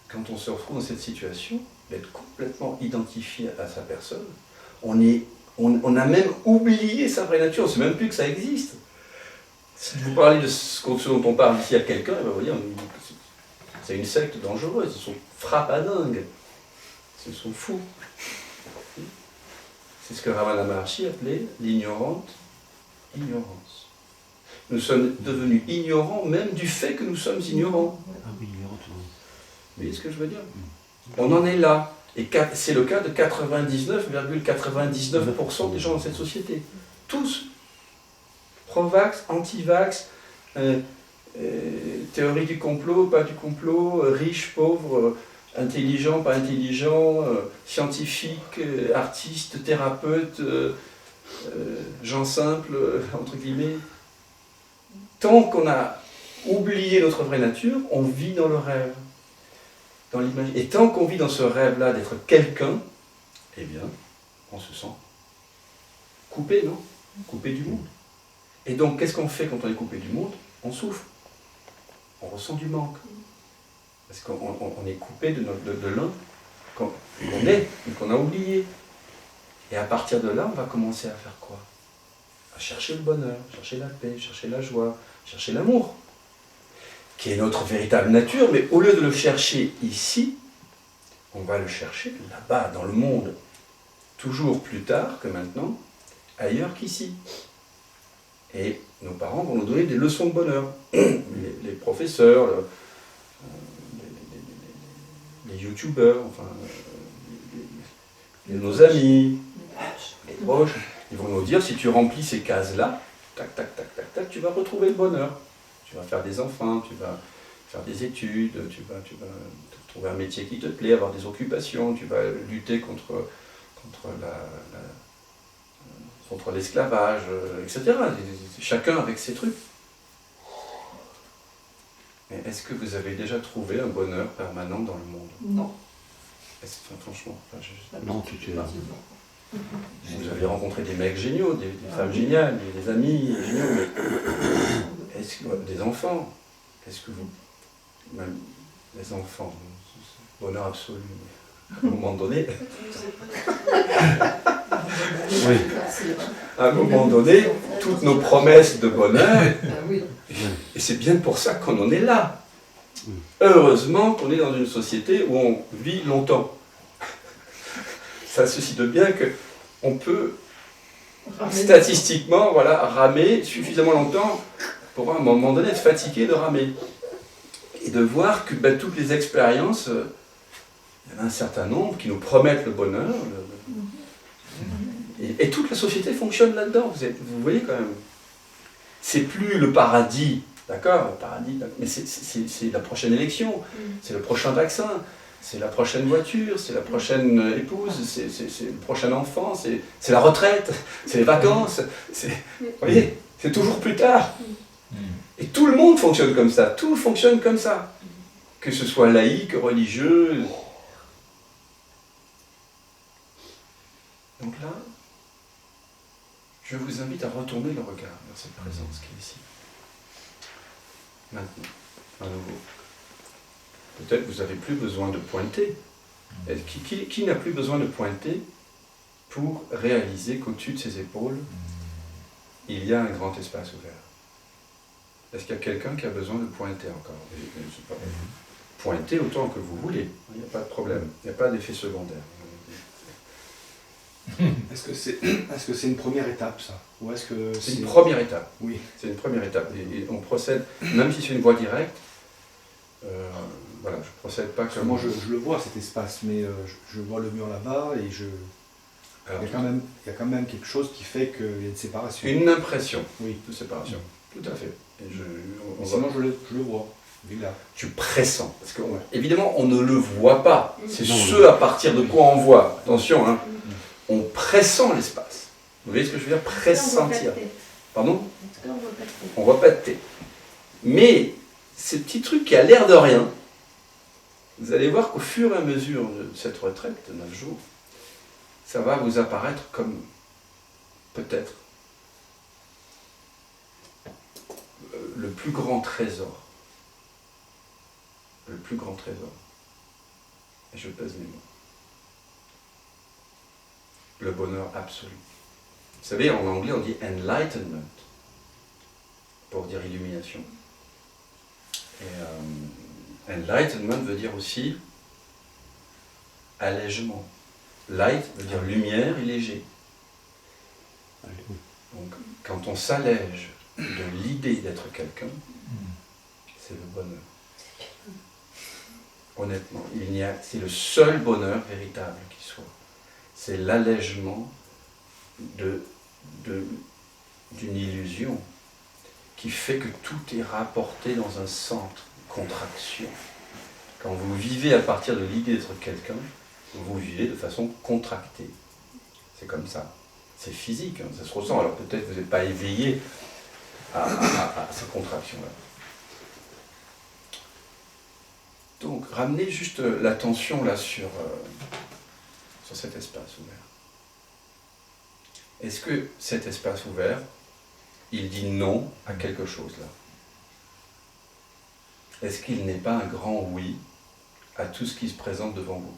quand on se retrouve dans cette situation, d'être complètement identifié à sa personne, on a même oublié sa vraie nature, on ne sait même plus que ça existe. Si vous parlez de ce dont on parle ici à quelqu'un, ben vous voyez, c'est une secte dangereuse, ils sont frappadingues, ils sont fous. C'est ce que Ramana Maharshi appelait l'ignorante ignorance. Nous sommes devenus ignorants même du fait que nous sommes ignorants. Ah oui, ignorante. Vous voyez ce que je veux dire? On en est là. Et c'est le cas de 99,99% des gens dans cette société. Tous. Pro-vax, anti-vax, théorie du complot, pas du complot, riche, pauvre, intelligent, pas intelligent, scientifique, artiste, thérapeute, gens simples, entre guillemets. Tant qu'on a oublié notre vraie nature, on vit dans le rêve. Dans l'imaginaire. Et tant qu'on vit dans ce rêve-là d'être quelqu'un, eh bien, on se sent coupé, non? Coupé du monde. Et donc, qu'est-ce qu'on fait quand on est coupé du monde? On souffre. On ressent du manque. Parce qu'on est coupé de l'un qu'on est, mais qu'on a oublié. Et à partir de là, on va commencer à faire quoi? À chercher le bonheur, chercher la paix, chercher la joie, chercher l'amour, qui est notre véritable nature, mais au lieu de le chercher ici, on va le chercher là-bas, dans le monde, toujours plus tard que maintenant, ailleurs qu'ici. Et nos parents vont nous donner des leçons de bonheur. Les professeurs, les youtubeurs, enfin, nos amis, les proches, ils vont nous dire, si tu remplis ces cases-là, tac, tac, tac, tac, tac, tu vas retrouver le bonheur. Tu vas faire des enfants, tu vas faire des études, tu vas trouver un métier qui te plaît, avoir des occupations, tu vas lutter contre l'esclavage, etc. Chacun avec ses trucs. Mais est-ce que vous avez déjà trouvé un bonheur permanent dans le monde? Non. Franchement, Non, tu es... Vous avez rencontré des mecs géniaux, des femmes géniales, des amis géniaux, mais est-ce que des enfants? Est-ce que vous... Même les enfants, bonheur absolu, à un moment donné... Oui. À un moment donné, toutes nos promesses de bonheur, et c'est bien pour ça qu'on en est là. Heureusement qu'on est dans une société où on vit longtemps. Ça suscite bien qu'on peut statistiquement ramer suffisamment longtemps pour à un moment donné être fatigué de ramer. Et de voir que toutes les expériences, il y en a un certain nombre qui nous promettent le bonheur. Et toute la société fonctionne là-dedans, vous voyez quand même. C'est plus le paradis, d'accord, le paradis, mais c'est la prochaine élection, c'est le prochain vaccin, c'est la prochaine voiture, c'est la prochaine épouse, c'est le prochain enfant, c'est la retraite, c'est les vacances, vous voyez, c'est toujours plus tard. Et tout le monde fonctionne comme ça, tout fonctionne comme ça. Que ce soit laïque, religieux. Donc là, je vous invite à retourner le regard vers cette présence qui est ici. Maintenant, à nouveau. Peut-être vous n'avez plus besoin de pointer. Qui n'a plus besoin de pointer pour réaliser qu'au-dessus de ses épaules, il y a un grand espace ouvert? Est-ce qu'il y a quelqu'un qui a besoin de pointer encore? Pointer autant que vous voulez, il n'y a pas de problème, il n'y a pas d'effet secondaire. Est-ce que c'est une première étape, ça? Ou est-ce que c'est une première étape. Oui. C'est une première étape. Et on procède, même si c'est une voie directe, voilà, je ne procède pas comme... Moi, je le vois, cet espace, mais je vois le mur là-bas et Alors, il y a quand même quelque chose qui fait qu'il y a une séparation. une impression de séparation. Tout à fait. Et sinon, je le vois. Là. Tu pressens. Parce que, évidemment, on ne le voit pas. C'est ce à partir de quoi on voit. Attention, hein. On pressent l'espace. Vous voyez ce que je veux dire? Pressentir. Pardon? On voit pas de thé. Mais, ces petits trucs qui a l'air de rien, vous allez voir qu'au fur et à mesure de cette retraite de 9 jours, ça va vous apparaître comme peut-être le plus grand trésor. Le plus grand trésor. Et je pèse mes mots. Le bonheur absolu. Vous savez, en anglais, on dit enlightenment, pour dire illumination. Et enlightenment veut dire aussi allègement. Light veut dire lumière et léger. Donc, quand on s'allège de l'idée d'être quelqu'un, c'est le bonheur. Honnêtement, c'est le seul bonheur véritable qui soit. C'est l'allègement d'une illusion qui fait que tout est rapporté dans un centre, contraction. Quand vous vivez à partir de l'idée d'être quelqu'un, vous vivez de façon contractée. C'est comme ça. C'est physique, hein, ça se ressent. Alors peut-être que vous n'êtes pas éveillé à ces contractions-là. Donc, ramenez juste l'attention là sur cet espace ouvert. Est-ce que cet espace ouvert, il dit non à quelque chose là? Est-ce qu'il n'est pas un grand oui à tout ce qui se présente devant vous?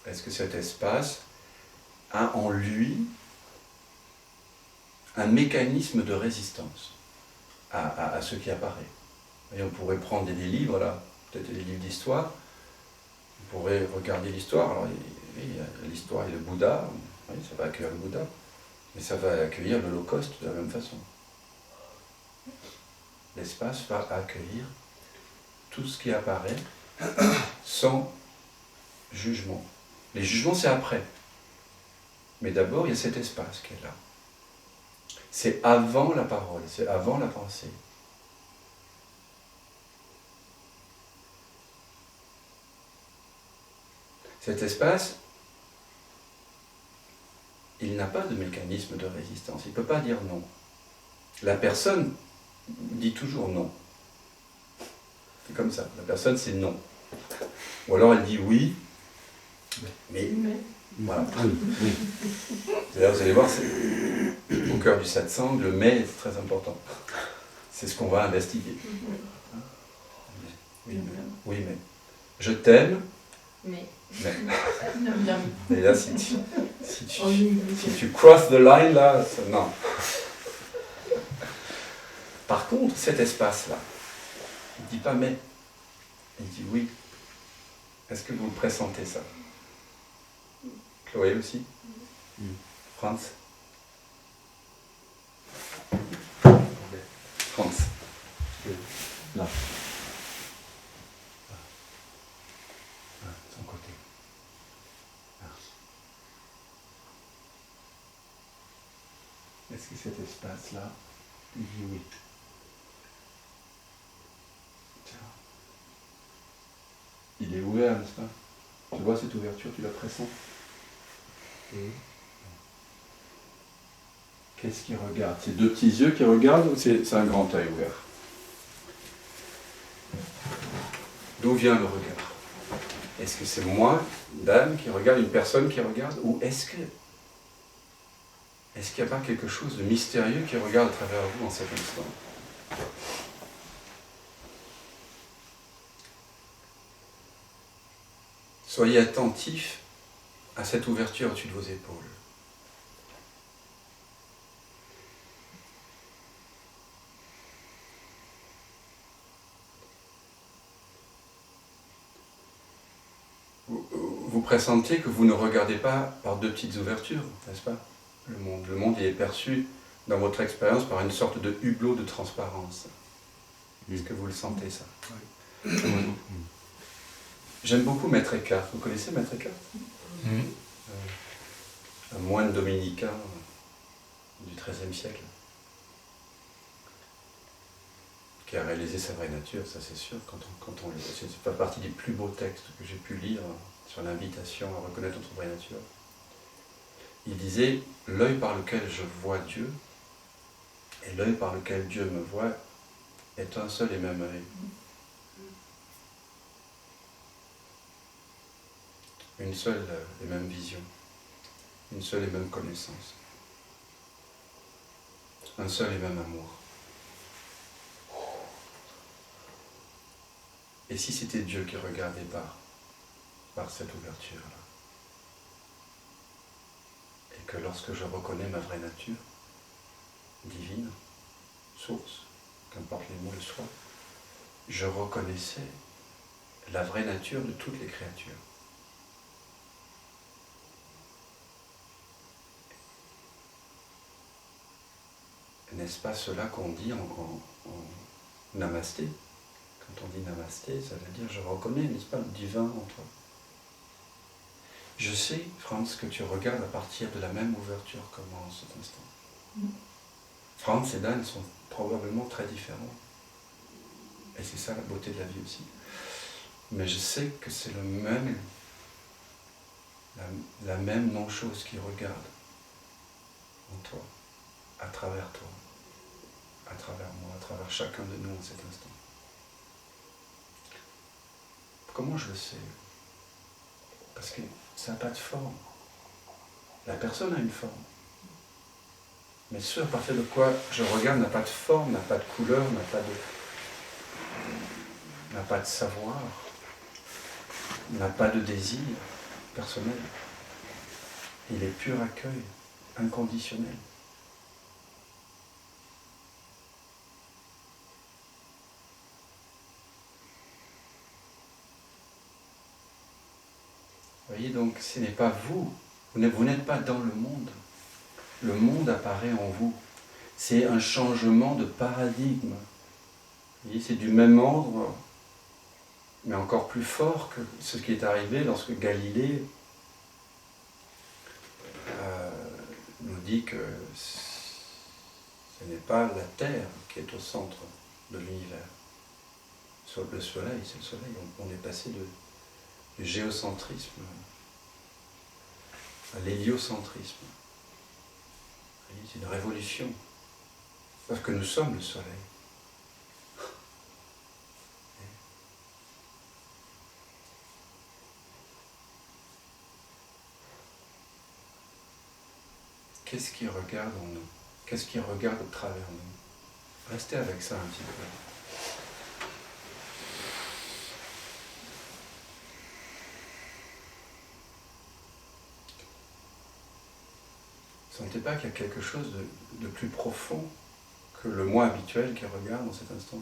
Est-ce que cet espace a en lui un mécanisme de résistance à ce qui apparaît? Et on pourrait prendre des livres là, peut-être des livres d'histoire, on pourrait regarder l'histoire. Alors l'histoire et le Bouddha, oui, ça va accueillir le Bouddha, mais ça va accueillir l'Holocauste de la même façon. L'espace va accueillir tout ce qui apparaît sans jugement. Les jugements, c'est après. Mais d'abord, il y a cet espace qui est là. C'est avant la parole, c'est avant la pensée. Cet espace, il n'a pas de mécanisme de résistance. Il ne peut pas dire non. La personne dit toujours non. C'est comme ça. La personne, c'est non. Ou alors elle dit oui, mais voilà. Là, vous allez voir, au cœur du satsang, le mais est très important. C'est ce qu'on va investiguer. Oui, mais. Je t'aime. Mais. Et là, si tu crosses the line, là, non. Par contre, cet espace-là, il ne dit pas mais, il dit oui. Est-ce que vous le pressentez, ça? Chloé aussi? Franz? Franz? Là. De son côté. Là. Est-ce que cet espace-là, il dit oui? il est ouvert, n'est-ce pas? Tu vois cette ouverture, tu la pressens? Qu'est-ce qu'il regarde? C'est deux petits yeux qui regardent ou c'est un grand œil ouvert? D'où vient le regard? Est-ce que c'est moi, d'âme, qui regarde, une personne qui regarde? Ou est-ce qu'il n'y a pas quelque chose de mystérieux qui regarde à travers vous en cet instant? Soyez attentifs à cette ouverture au-dessus de vos épaules. Vous pressentez que vous ne regardez pas par deux petites ouvertures, n'est-ce pas? Le monde il est perçu dans votre expérience par une sorte de hublot de transparence. Est-ce que vous le sentez, ça? Oui. J'aime beaucoup Maître Eckhart. Vous connaissez Maître Eckhart? Un moine dominicain du XIIIe siècle, qui a réalisé sa vraie nature, ça c'est sûr. C'est fait partie des plus beaux textes que j'ai pu lire sur l'invitation à reconnaître notre vraie nature. Il disait, l'œil par lequel je vois Dieu et l'œil par lequel Dieu me voit est un seul et même œil. Une seule et même vision, une seule et même connaissance, un seul et même amour. Et si c'était Dieu qui regardait par cette ouverture-là, et que lorsque je reconnais ma vraie nature, divine, source, qu'importe les mots le soient, je reconnaissais la vraie nature de toutes les créatures. N'est-ce pas cela qu'on dit en namasté? Quand on dit namasté, ça veut dire je reconnais, n'est-ce pas, le divin en toi. Je sais, Franz, que tu regardes à partir de la même ouverture que moi en cet instant. Franz et Dan sont probablement très différents. Et c'est ça la beauté de la vie aussi. Mais je sais que c'est la même non-chose qui regarde en toi, à travers toi, à travers moi, à travers chacun de nous en cet instant. Comment je le sais? Parce que ça n'a pas de forme. La personne a une forme. Mais ce à partir de quoi je regarde n'a pas de forme, n'a pas de couleur, n'a pas de savoir, n'a pas de désir personnel. Il est pur accueil, inconditionnel. Vous voyez, donc ce n'est pas vous n'êtes pas dans le monde. Le monde apparaît en vous. C'est un changement de paradigme. Vous voyez, c'est du même ordre, mais encore plus fort que ce qui est arrivé lorsque Galilée nous dit que ce n'est pas la Terre qui est au centre de l'univers. Le soleil, c'est le soleil. On est passé du géocentrisme à l'héliocentrisme. C'est une révolution. Parce que nous sommes le soleil. Qu'est-ce qui regarde en nous? Qu'est-ce qui regarde au travers nous? Restez avec ça un petit peu. Sentez pas qu'il y a quelque chose de plus profond que le moi habituel qui regarde dans cet instant?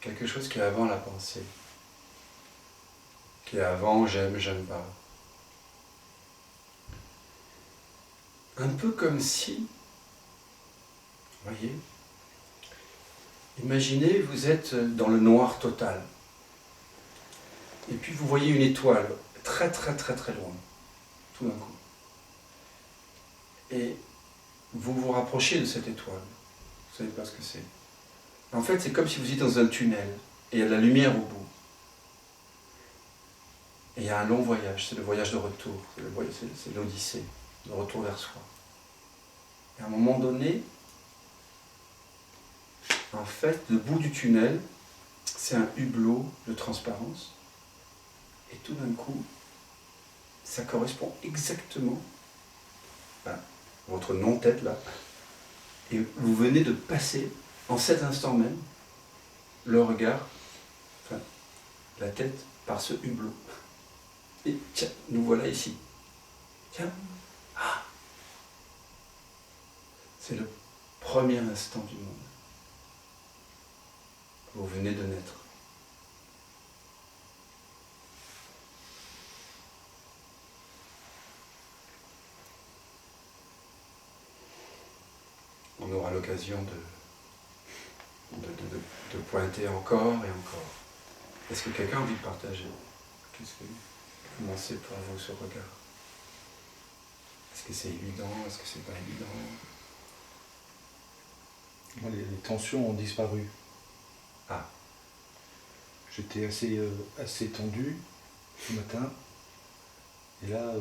Quelque chose qui est avant la pensée, qui est avant j'aime, j'aime pas. Un peu comme si, voyez, imaginez vous êtes dans le noir total, et puis vous voyez une étoile très très très très loin. tout d'un coup. Et vous vous rapprochez de cette étoile. Vous ne savez pas ce que c'est. En fait, c'est comme si vous étiez dans un tunnel, et il y a de la lumière au bout. Et il y a un long voyage, c'est le voyage de retour, c'est l'Odyssée, le retour vers soi. Et à un moment donné, en fait, le bout du tunnel, c'est un hublot de transparence. Et tout d'un coup, ça correspond exactement à votre non-tête là. Et vous venez de passer, en cet instant même, le regard, enfin, la tête, par ce hublot. Et tiens, nous voilà ici. Tiens. Ah. C'est le premier instant du monde. Vous venez de naître. On aura l'occasion de pointer encore et encore. Est-ce que quelqu'un a envie de partager? Comment c'est pour vous ce regard? Est-ce que c'est évident? Est-ce que c'est pas évident? Les tensions ont disparu. Ah. J'étais assez tendu ce matin. Et là,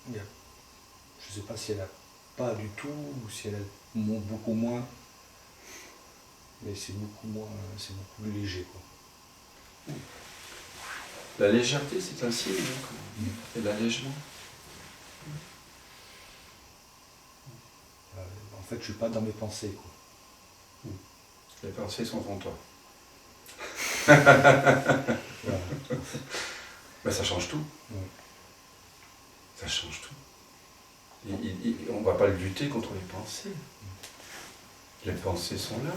je ne sais pas si elle a pas du tout ou si elle a beaucoup moins. Mais c'est beaucoup plus léger, quoi. La légèreté, c'est un signe, et l'allègement. En fait, je suis pas dans mes pensées, quoi. Les pensées sont en toi. Voilà. Ben, ça change tout. Ouais. Ça change tout. On ne va pas lutter contre les pensées. Les pensées sont là.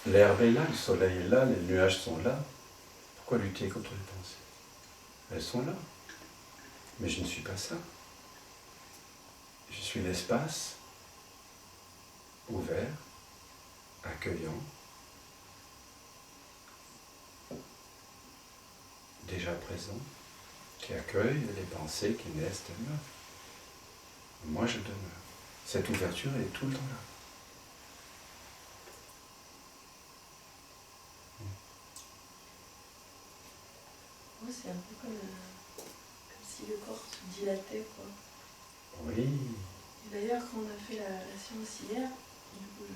L'herbe est là, le soleil est là, les nuages sont là. Pourquoi lutter contre les pensées? Elles sont là. Mais je ne suis pas ça. Je suis l'espace ouvert, accueillant, déjà présent, qui accueille les pensées qui naissent d'elles-mêmes. Moi, je demeure. Cette ouverture, elle est tout le temps là. Moi, c'est un peu comme si le corps se dilatait, quoi. Oui. Et d'ailleurs, quand on a fait la séance hier, du coup,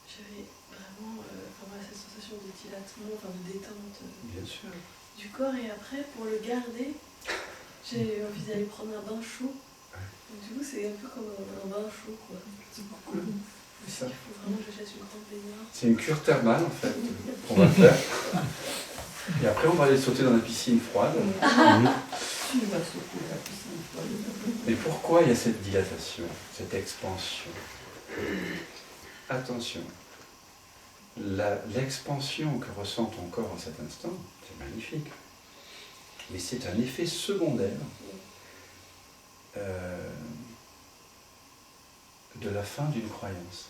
j'avais vraiment cette sensation de dilatement, enfin de détente Bien sûr. du corps. Et après, pour le garder, j'ai envie d'aller prendre un bain chaud. Donc, du coup, c'est un peu comme un bain chaud, quoi. C'est beaucoup. Il Ça. faut vraiment que je fasse une grande baignoire. C'est une cure thermale, en fait, qu'on va faire. Et après, on va aller sauter dans la piscine froide. Tu vas sauter la piscine froide. Mais pourquoi il y a cette dilatation, cette expansion? Attention, l'expansion que ressent ton corps en cet instant, c'est magnifique. Mais c'est un effet secondaire de la fin d'une croyance,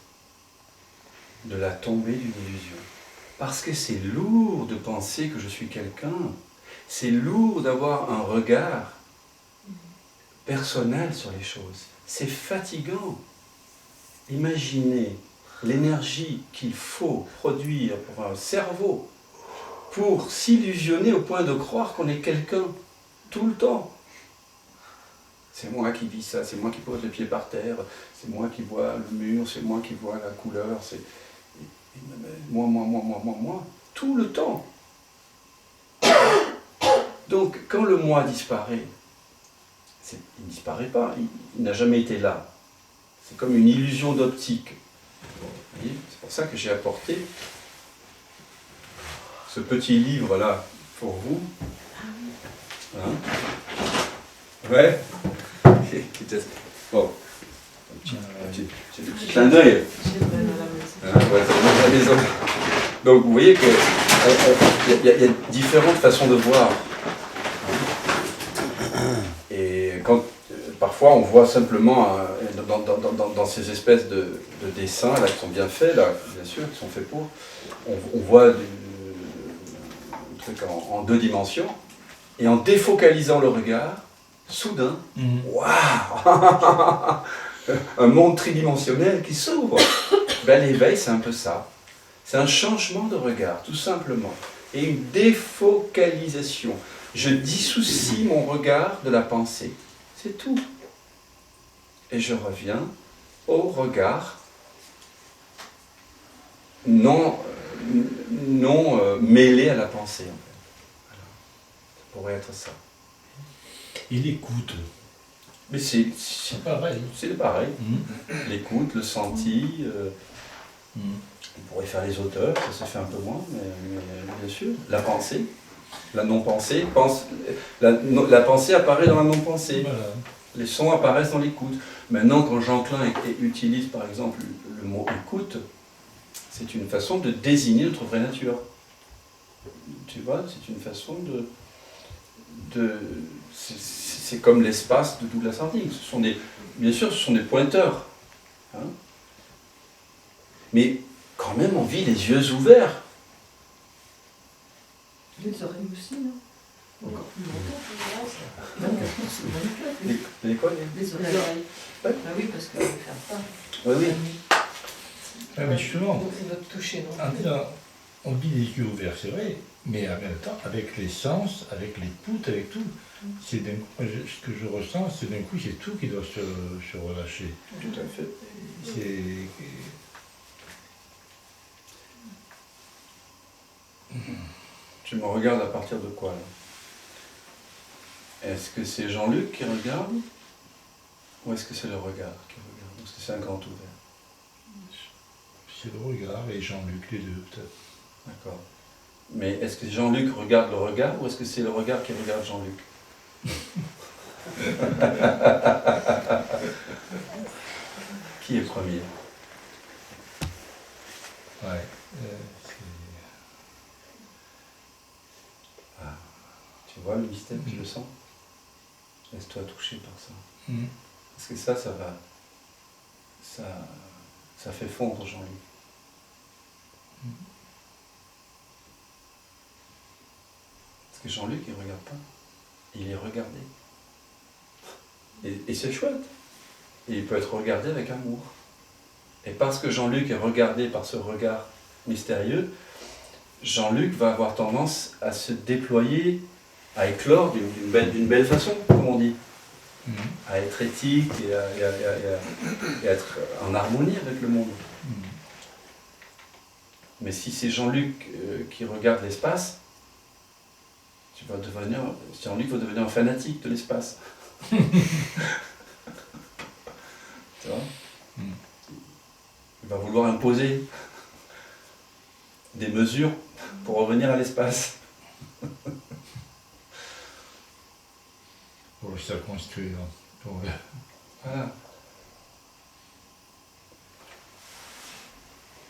de la tombée d'une illusion. Parce que c'est lourd de penser que je suis quelqu'un, c'est lourd d'avoir un regard personnel sur les choses, c'est fatigant. Imaginez l'énergie qu'il faut produire pour un cerveau pour s'illusionner au point de croire qu'on est quelqu'un tout le temps. C'est moi qui vis ça, c'est moi qui pose les pieds par terre, c'est moi qui vois le mur, c'est moi qui vois la couleur, c'est moi, tout le temps. Donc, quand le moi disparaît, il ne disparaît pas, il n'a jamais été là. C'est comme une illusion d'optique. C'est pour ça que j'ai apporté ce petit livre-là pour vous. Hein? Ouais. Bon. Un petit clin d'œil. Hein, ouais, à la maison. Donc vous voyez qu'il y a différentes façons de voir. Et quand parfois on voit simplement dans ces espèces de dessins là, qui sont bien faits, là, bien sûr, qui sont faits pour, on voit un truc en deux dimensions, et en défocalisant le regard soudain, waouh, un monde tridimensionnel qui s'ouvre. Ben, l'éveil, c'est un peu ça. C'est un changement de regard, tout simplement. Et une défocalisation. Je dissocie mon regard de la pensée. C'est tout. Et je reviens au regard non mêlé à la pensée, en fait. Voilà. Ça pourrait être ça. Il écoute. Mais c'est pareil. C'est pareil. L'écoute, le senti. On pourrait faire les auteurs, ça se fait un peu moins, mais bien sûr. La pensée, la non-pensée. La pensée apparaît dans la non-pensée. Voilà. Les sons apparaissent dans l'écoute. Maintenant, quand Jean Klein utilise par exemple le mot écoute, c'est une façon de désigner notre vraie nature. Tu vois, c'est une façon c'est comme l'espace de Douglas Harding. Bien sûr, ce sont des pointeurs. Hein, mais quand même, on vit les yeux ouverts. Les oreilles aussi, non? Encore plus longtemps. Les quoi, Les oreilles. Ah oui, parce que je ne ferme pas. Oui, oui. Ah, mais justement, C'est notre toucher, non? on dit les yeux ouverts, c'est vrai, mais en même temps, avec les sens, avec l'écoute, avec tout, ce que je ressens, c'est d'un coup, c'est tout qui doit se relâcher. Tout à fait. Tu me regardes à partir de quoi, là? Est-ce que c'est Jean-Luc qui regarde? Ou est-ce que c'est le regard qui regarde? Ou est-ce que c'est un grand ouvert? C'est le regard et Jean-Luc, les deux, peut-être. D'accord. Mais est-ce que Jean-Luc regarde le regard ou est-ce que c'est le regard qui regarde Jean-Luc? Qui est premier? Ouais. Tu vois le mystère, tu le sens? Laisse-toi toucher par ça. Parce que ça fait fondre Jean-Luc. Parce que Jean-Luc, il ne regarde pas. Il est regardé. Et c'est chouette. Et il peut être regardé avec amour. Et parce que Jean-Luc est regardé par ce regard mystérieux, Jean-Luc va avoir tendance à se déployer, à éclore d'une belle façon, comme on dit. À être éthique et à être en harmonie avec le monde. Mais si c'est Jean-Luc qui regarde l'espace, Jean-Luc va devenir un fanatique de l'espace. Tu vois? Il va vouloir imposer des mesures pour revenir à l'espace. Pour se construire. Voilà.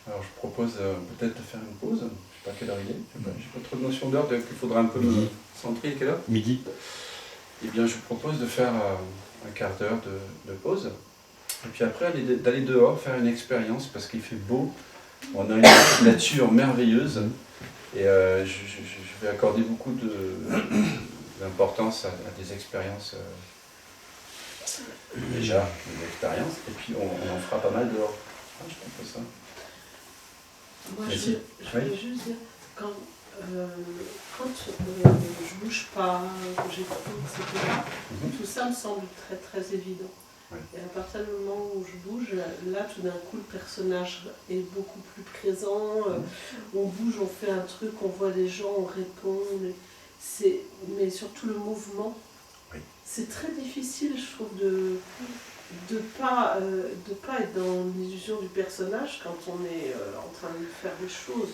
Alors je propose peut-être de faire une pause. Je ne sais pas quelle heure il est. Je n'ai pas trop de notion d'heure, donc il faudra un peu me centrer. Quelle heure? Midi. Eh bien je propose de faire un quart d'heure de pause. Et puis après d'aller dehors, faire une expérience, parce qu'il fait beau. On a une nature merveilleuse. Et je vais accorder beaucoup d'importance à des expériences. Déjà, des expériences. Et puis on en fera pas mal dehors. Je propose ça. Moi, Mais je si. voulais juste dire, quand je bouge pas, que j'écoute, etc., tout ça me semble très très évident. Oui. Et à partir du moment où je bouge, là tout d'un coup le personnage est beaucoup plus présent, on bouge, on fait un truc, on voit les gens, on répond, mais surtout le mouvement. Oui. C'est très difficile, je trouve, de pas être dans l'illusion du personnage quand on est en train de faire des choses.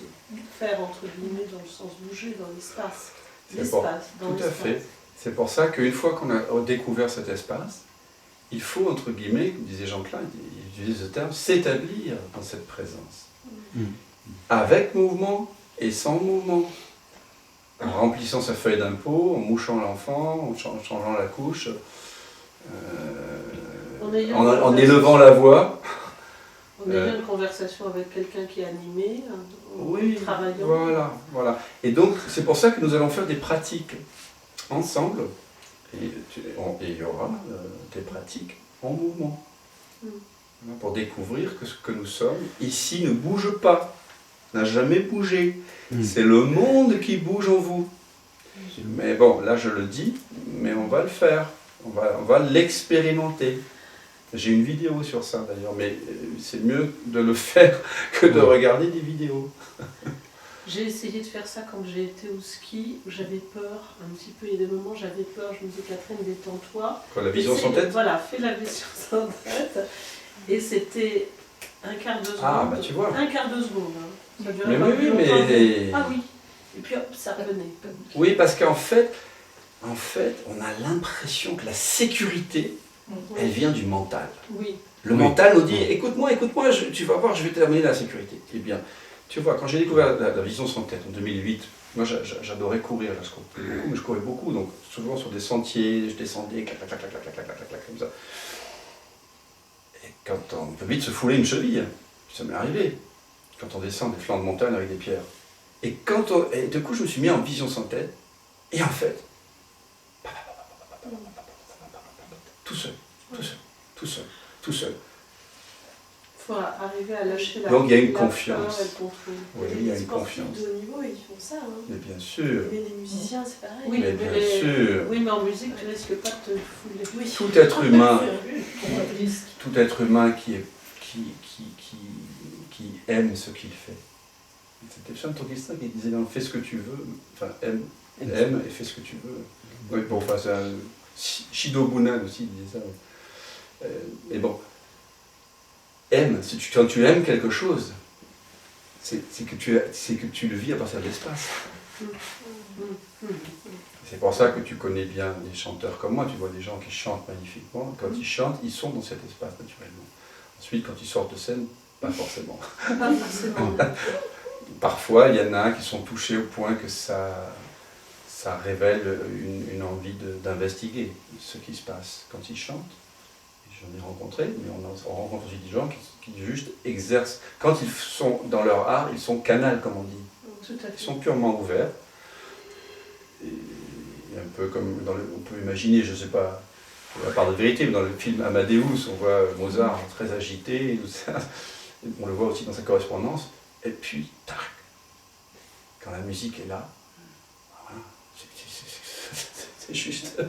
Faire entre guillemets dans le sens bouger dans l'espace. Tout à fait. C'est pour ça qu'une fois qu'on a découvert cet espace, il faut, entre guillemets, comme disait Jean Klein, il utilise le terme, s'établir dans cette présence. Avec mouvement et sans mouvement. En remplissant sa feuille d'impôt, en mouchant l'enfant, en changeant la couche, en élevant la voix. On a eu une conversation avec quelqu'un qui est animé, travaillant. Voilà. Et donc, c'est pour ça que nous allons faire des pratiques ensemble Et il y aura des pratiques en mouvement. Pour découvrir que ce que nous sommes, ici, ne bouge pas, n'a jamais bougé. C'est le monde qui bouge en vous. Mais bon, là je le dis, mais on va le faire. On va l'expérimenter. J'ai une vidéo sur ça d'ailleurs, mais c'est mieux de le faire que de regarder des vidéos. J'ai essayé de faire ça quand j'ai été au ski, où j'avais peur, un petit peu, il y a des moments où j'avais peur, je me disais Catherine, détends-toi. Quand la vision sans tête. Voilà, fais la vision sans tête. Et c'était un quart de seconde. Ah, bah tu vois. Un quart de seconde. Hein. Ça durait Mais pas oui, plus oui, longtemps. mais... Ah oui. Et puis hop, ça revenait. Oui, parce qu'en fait, on a l'impression que la sécurité, elle vient du mental. Oui. Le mental nous dit, écoute-moi, tu vas voir, je vais t'amener la sécurité. Eh bien, tu vois, quand j'ai découvert la vision sans tête en 2008, moi j'adorais courir, là, je courais beaucoup, mais je courais beaucoup, donc souvent sur des sentiers, je descendais, clac, clac, clac, clac, clac, clac, clac, clac, comme ça. Et quand on peut vite se fouler une cheville, ça m'est arrivé, quand on descend des flancs de montagne avec des pierres. Et du coup, je me suis mis en vision sans tête, et en fait, tout seul. Il faut arriver à lâcher la Donc il y a une la confiance. peur et le contrôle. Oui, il y a une confiance. Les sportifs de haut niveau, ils font ça. Hein. Mais bien sûr. Mais les musiciens, c'est pareil. Oui, Mais bien sûr. Oui, mais en musique, tu risques pas de te fouler. Oui. Tout être humain, On risque. tout être humain qui aime ce qu'il fait. C'était Jean Augustin qui disait non, fais ce que tu veux, enfin aime et fais ce que tu veux. Oui, bon, enfin c'est un Shido Bunan aussi disait ça. Mais bon, aime, quand tu aimes quelque chose, c'est que tu le vis à partir de l'espace. C'est pour ça que tu connais bien des chanteurs comme moi, tu vois des gens qui chantent magnifiquement, quand ils chantent, ils sont dans cet espace naturellement. Ensuite, quand ils sortent de scène, pas forcément. Pas forcément. Parfois, il y en a qui sont touchés au point que ça révèle une envie d'investiguer ce qui se passe quand ils chantent. J'en ai rencontré, mais on rencontre aussi des gens qui juste exercent. Quand ils sont dans leur art, ils sont canals, comme on dit. Tout à fait. Ils sont purement ouverts. Et un peu comme on peut imaginer, je ne sais pas, la part de vérité, mais dans le film Amadeus, on voit Mozart très agité, et tout ça. On le voit aussi dans sa correspondance. Et puis, tac, quand la musique est là, voilà, c'est juste.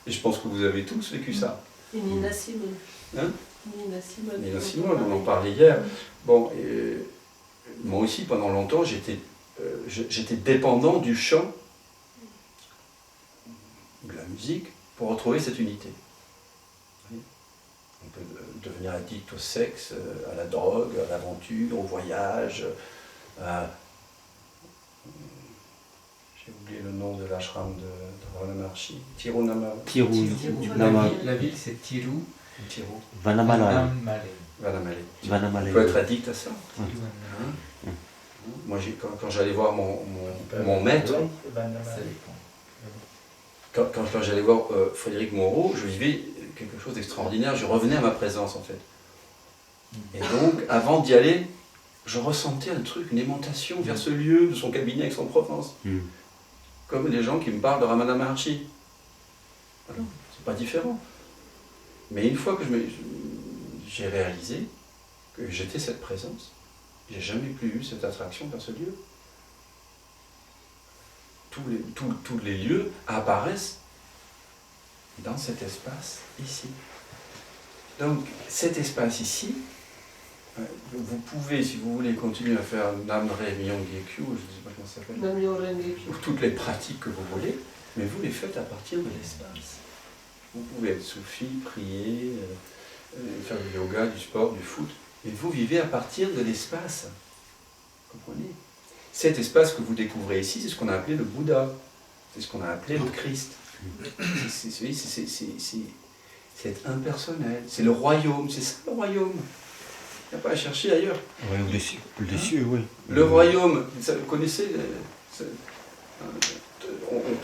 Et je pense que vous avez tous vécu ça. Et Nina Simone. Hein? Nina Simone. Nina Simone, on en parlait hier. Bon, moi aussi, pendant longtemps, j'étais dépendant du chant, de la musique, pour retrouver cette unité. On peut devenir addict au sexe, à la drogue, à l'aventure, au voyage, à... J'ai oublié le nom de l'ashram de Ramana Maharshi. Tirunama. Tirunama. La ville, c'est Tiru. Tiru. Vanamalai. Vanamalai. Vanamalai. On peut être addict à ça. Hein? Moi, quand j'allais voir mon maître, quand j'allais voir Frédéric Moreau, je vivais quelque chose d'extraordinaire, je revenais à ma présence en fait. Et donc, avant d'y aller, je ressentais un truc, une aimantation vers ce lieu, de son cabinet Aix-en-Provence. Comme les gens qui me parlent de Ramana Maharshi. Voilà. C'est pas différent. Mais une fois que j'ai réalisé que j'étais cette présence, j'ai jamais plus eu cette attraction vers ce lieu. Tous les lieux apparaissent dans cet espace ici. Donc cet espace ici, vous pouvez, si vous voulez, continuer à faire Namre Myeonggekyu, je ne sais pas comment ça s'appelle, ou toutes les pratiques que vous voulez, mais vous les faites à partir de l'espace. Vous pouvez être soufi, prier, faire du yoga, du sport, du foot, mais vous vivez à partir de l'espace. Vous comprenez ? Cet espace que vous découvrez ici, c'est ce qu'on a appelé le Bouddha, c'est ce qu'on a appelé le Christ. C'est impersonnel, c'est le royaume, c'est ça le royaume. Il n'y a pas à chercher ailleurs. Oui, les cieux, oui. Le royaume, vous connaissez,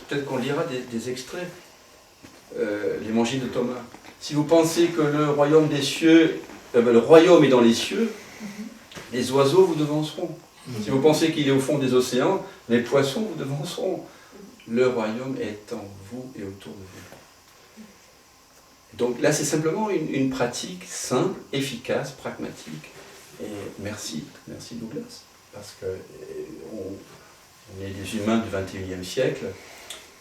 peut-être qu'on lira des extraits, l'évangile de Thomas. Si vous pensez que le royaume des cieux, le royaume est dans les cieux, les oiseaux vous devanceront. Si vous pensez qu'il est au fond des océans, les poissons vous devanceront. Le royaume est en vous et autour de vous. Donc là, c'est simplement une pratique simple, efficace, pragmatique. Et merci Douglas, parce que on est des humains du XXIe siècle,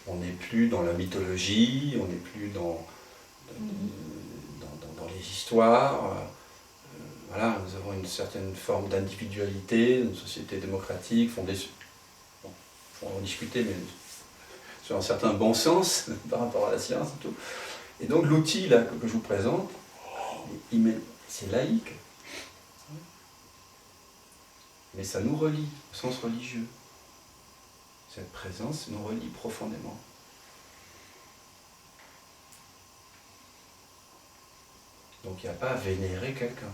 on n'est plus dans la mythologie, on n'est plus dans les histoires. Voilà, nous avons une certaine forme d'individualité, une société démocratique fondée sur... Bon, il faut en discuter, mais sur un certain bon sens par rapport à la science et tout. Et donc l'outil là, que je vous présente, c'est laïque. Mais ça nous relie, au sens religieux. Cette présence nous relie profondément. Donc il n'y a pas à vénérer quelqu'un.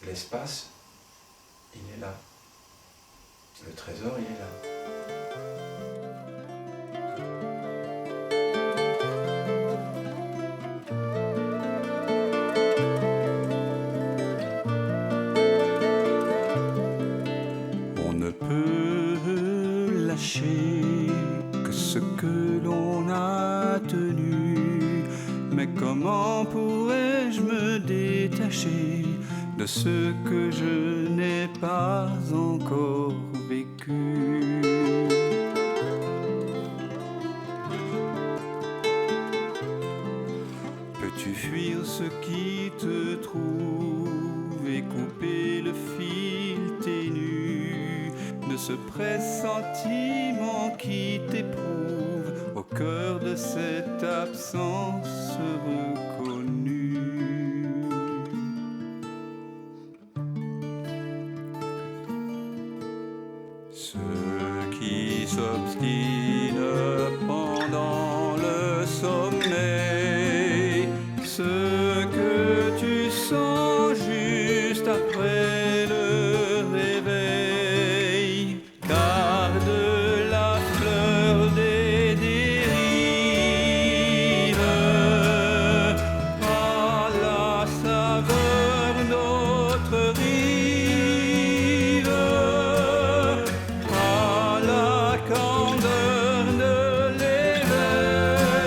L'espace, il est là. Le trésor, il est là. On ne peut lâcher que ce que l'on a tenu. Mais comment pourrais-je me détacher de ce que je n'ai pas encore vécu? Peux-tu fuir ce qui te trouve et couper le fil ténu de ce pressentiment qui t'éprouve au cœur de cette absence reconnue? Ceux qui s'obstinent pendant le sommeil, ce que tu sens juste après le réveil, garde la fleur des dérives à la saveur d'autres rives, à la candeur de l'éveil.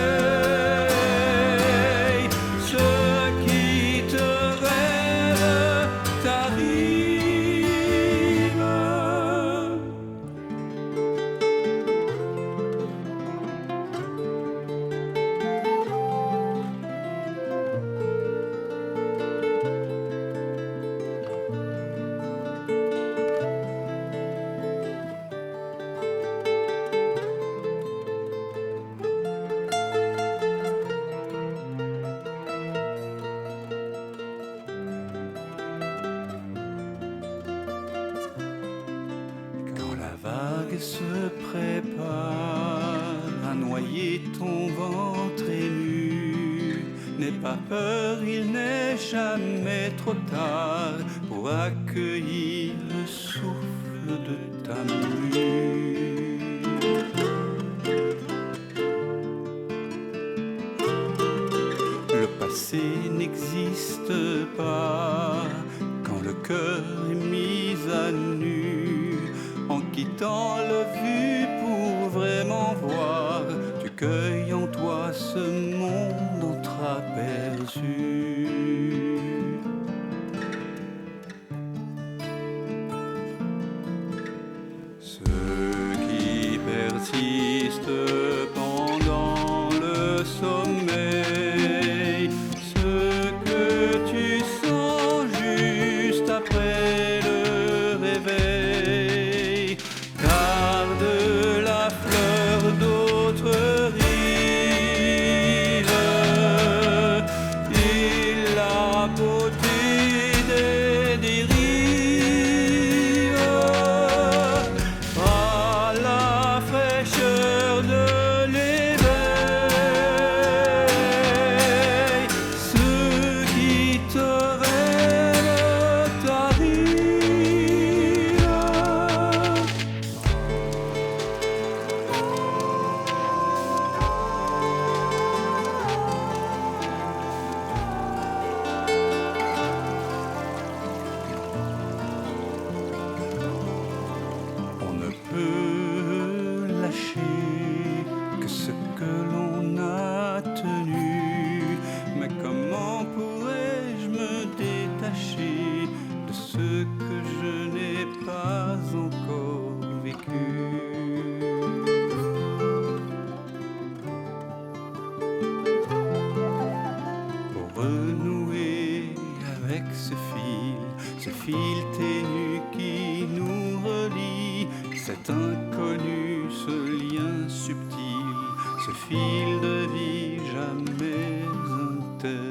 Ce qui te rêve t'arrive. Quand la vague se prépare à noyer ton ventre ému, n'aie pas peur, il n'est jamais trop tard pour accueillir le souffle de ta mue. Le passé n'existe pas quand le cœur est mis à nu. En quittant le vu pour vraiment voir, tu cueilles en toi ce monde entreaperçu. Ceux qui persistent pendant le sommeil, ce que tu sens juste après le réveil, garde la fleur d'autres rives et fil ténu qui nous relie, cet inconnu, ce lien subtil, ce fil de vie jamais inter.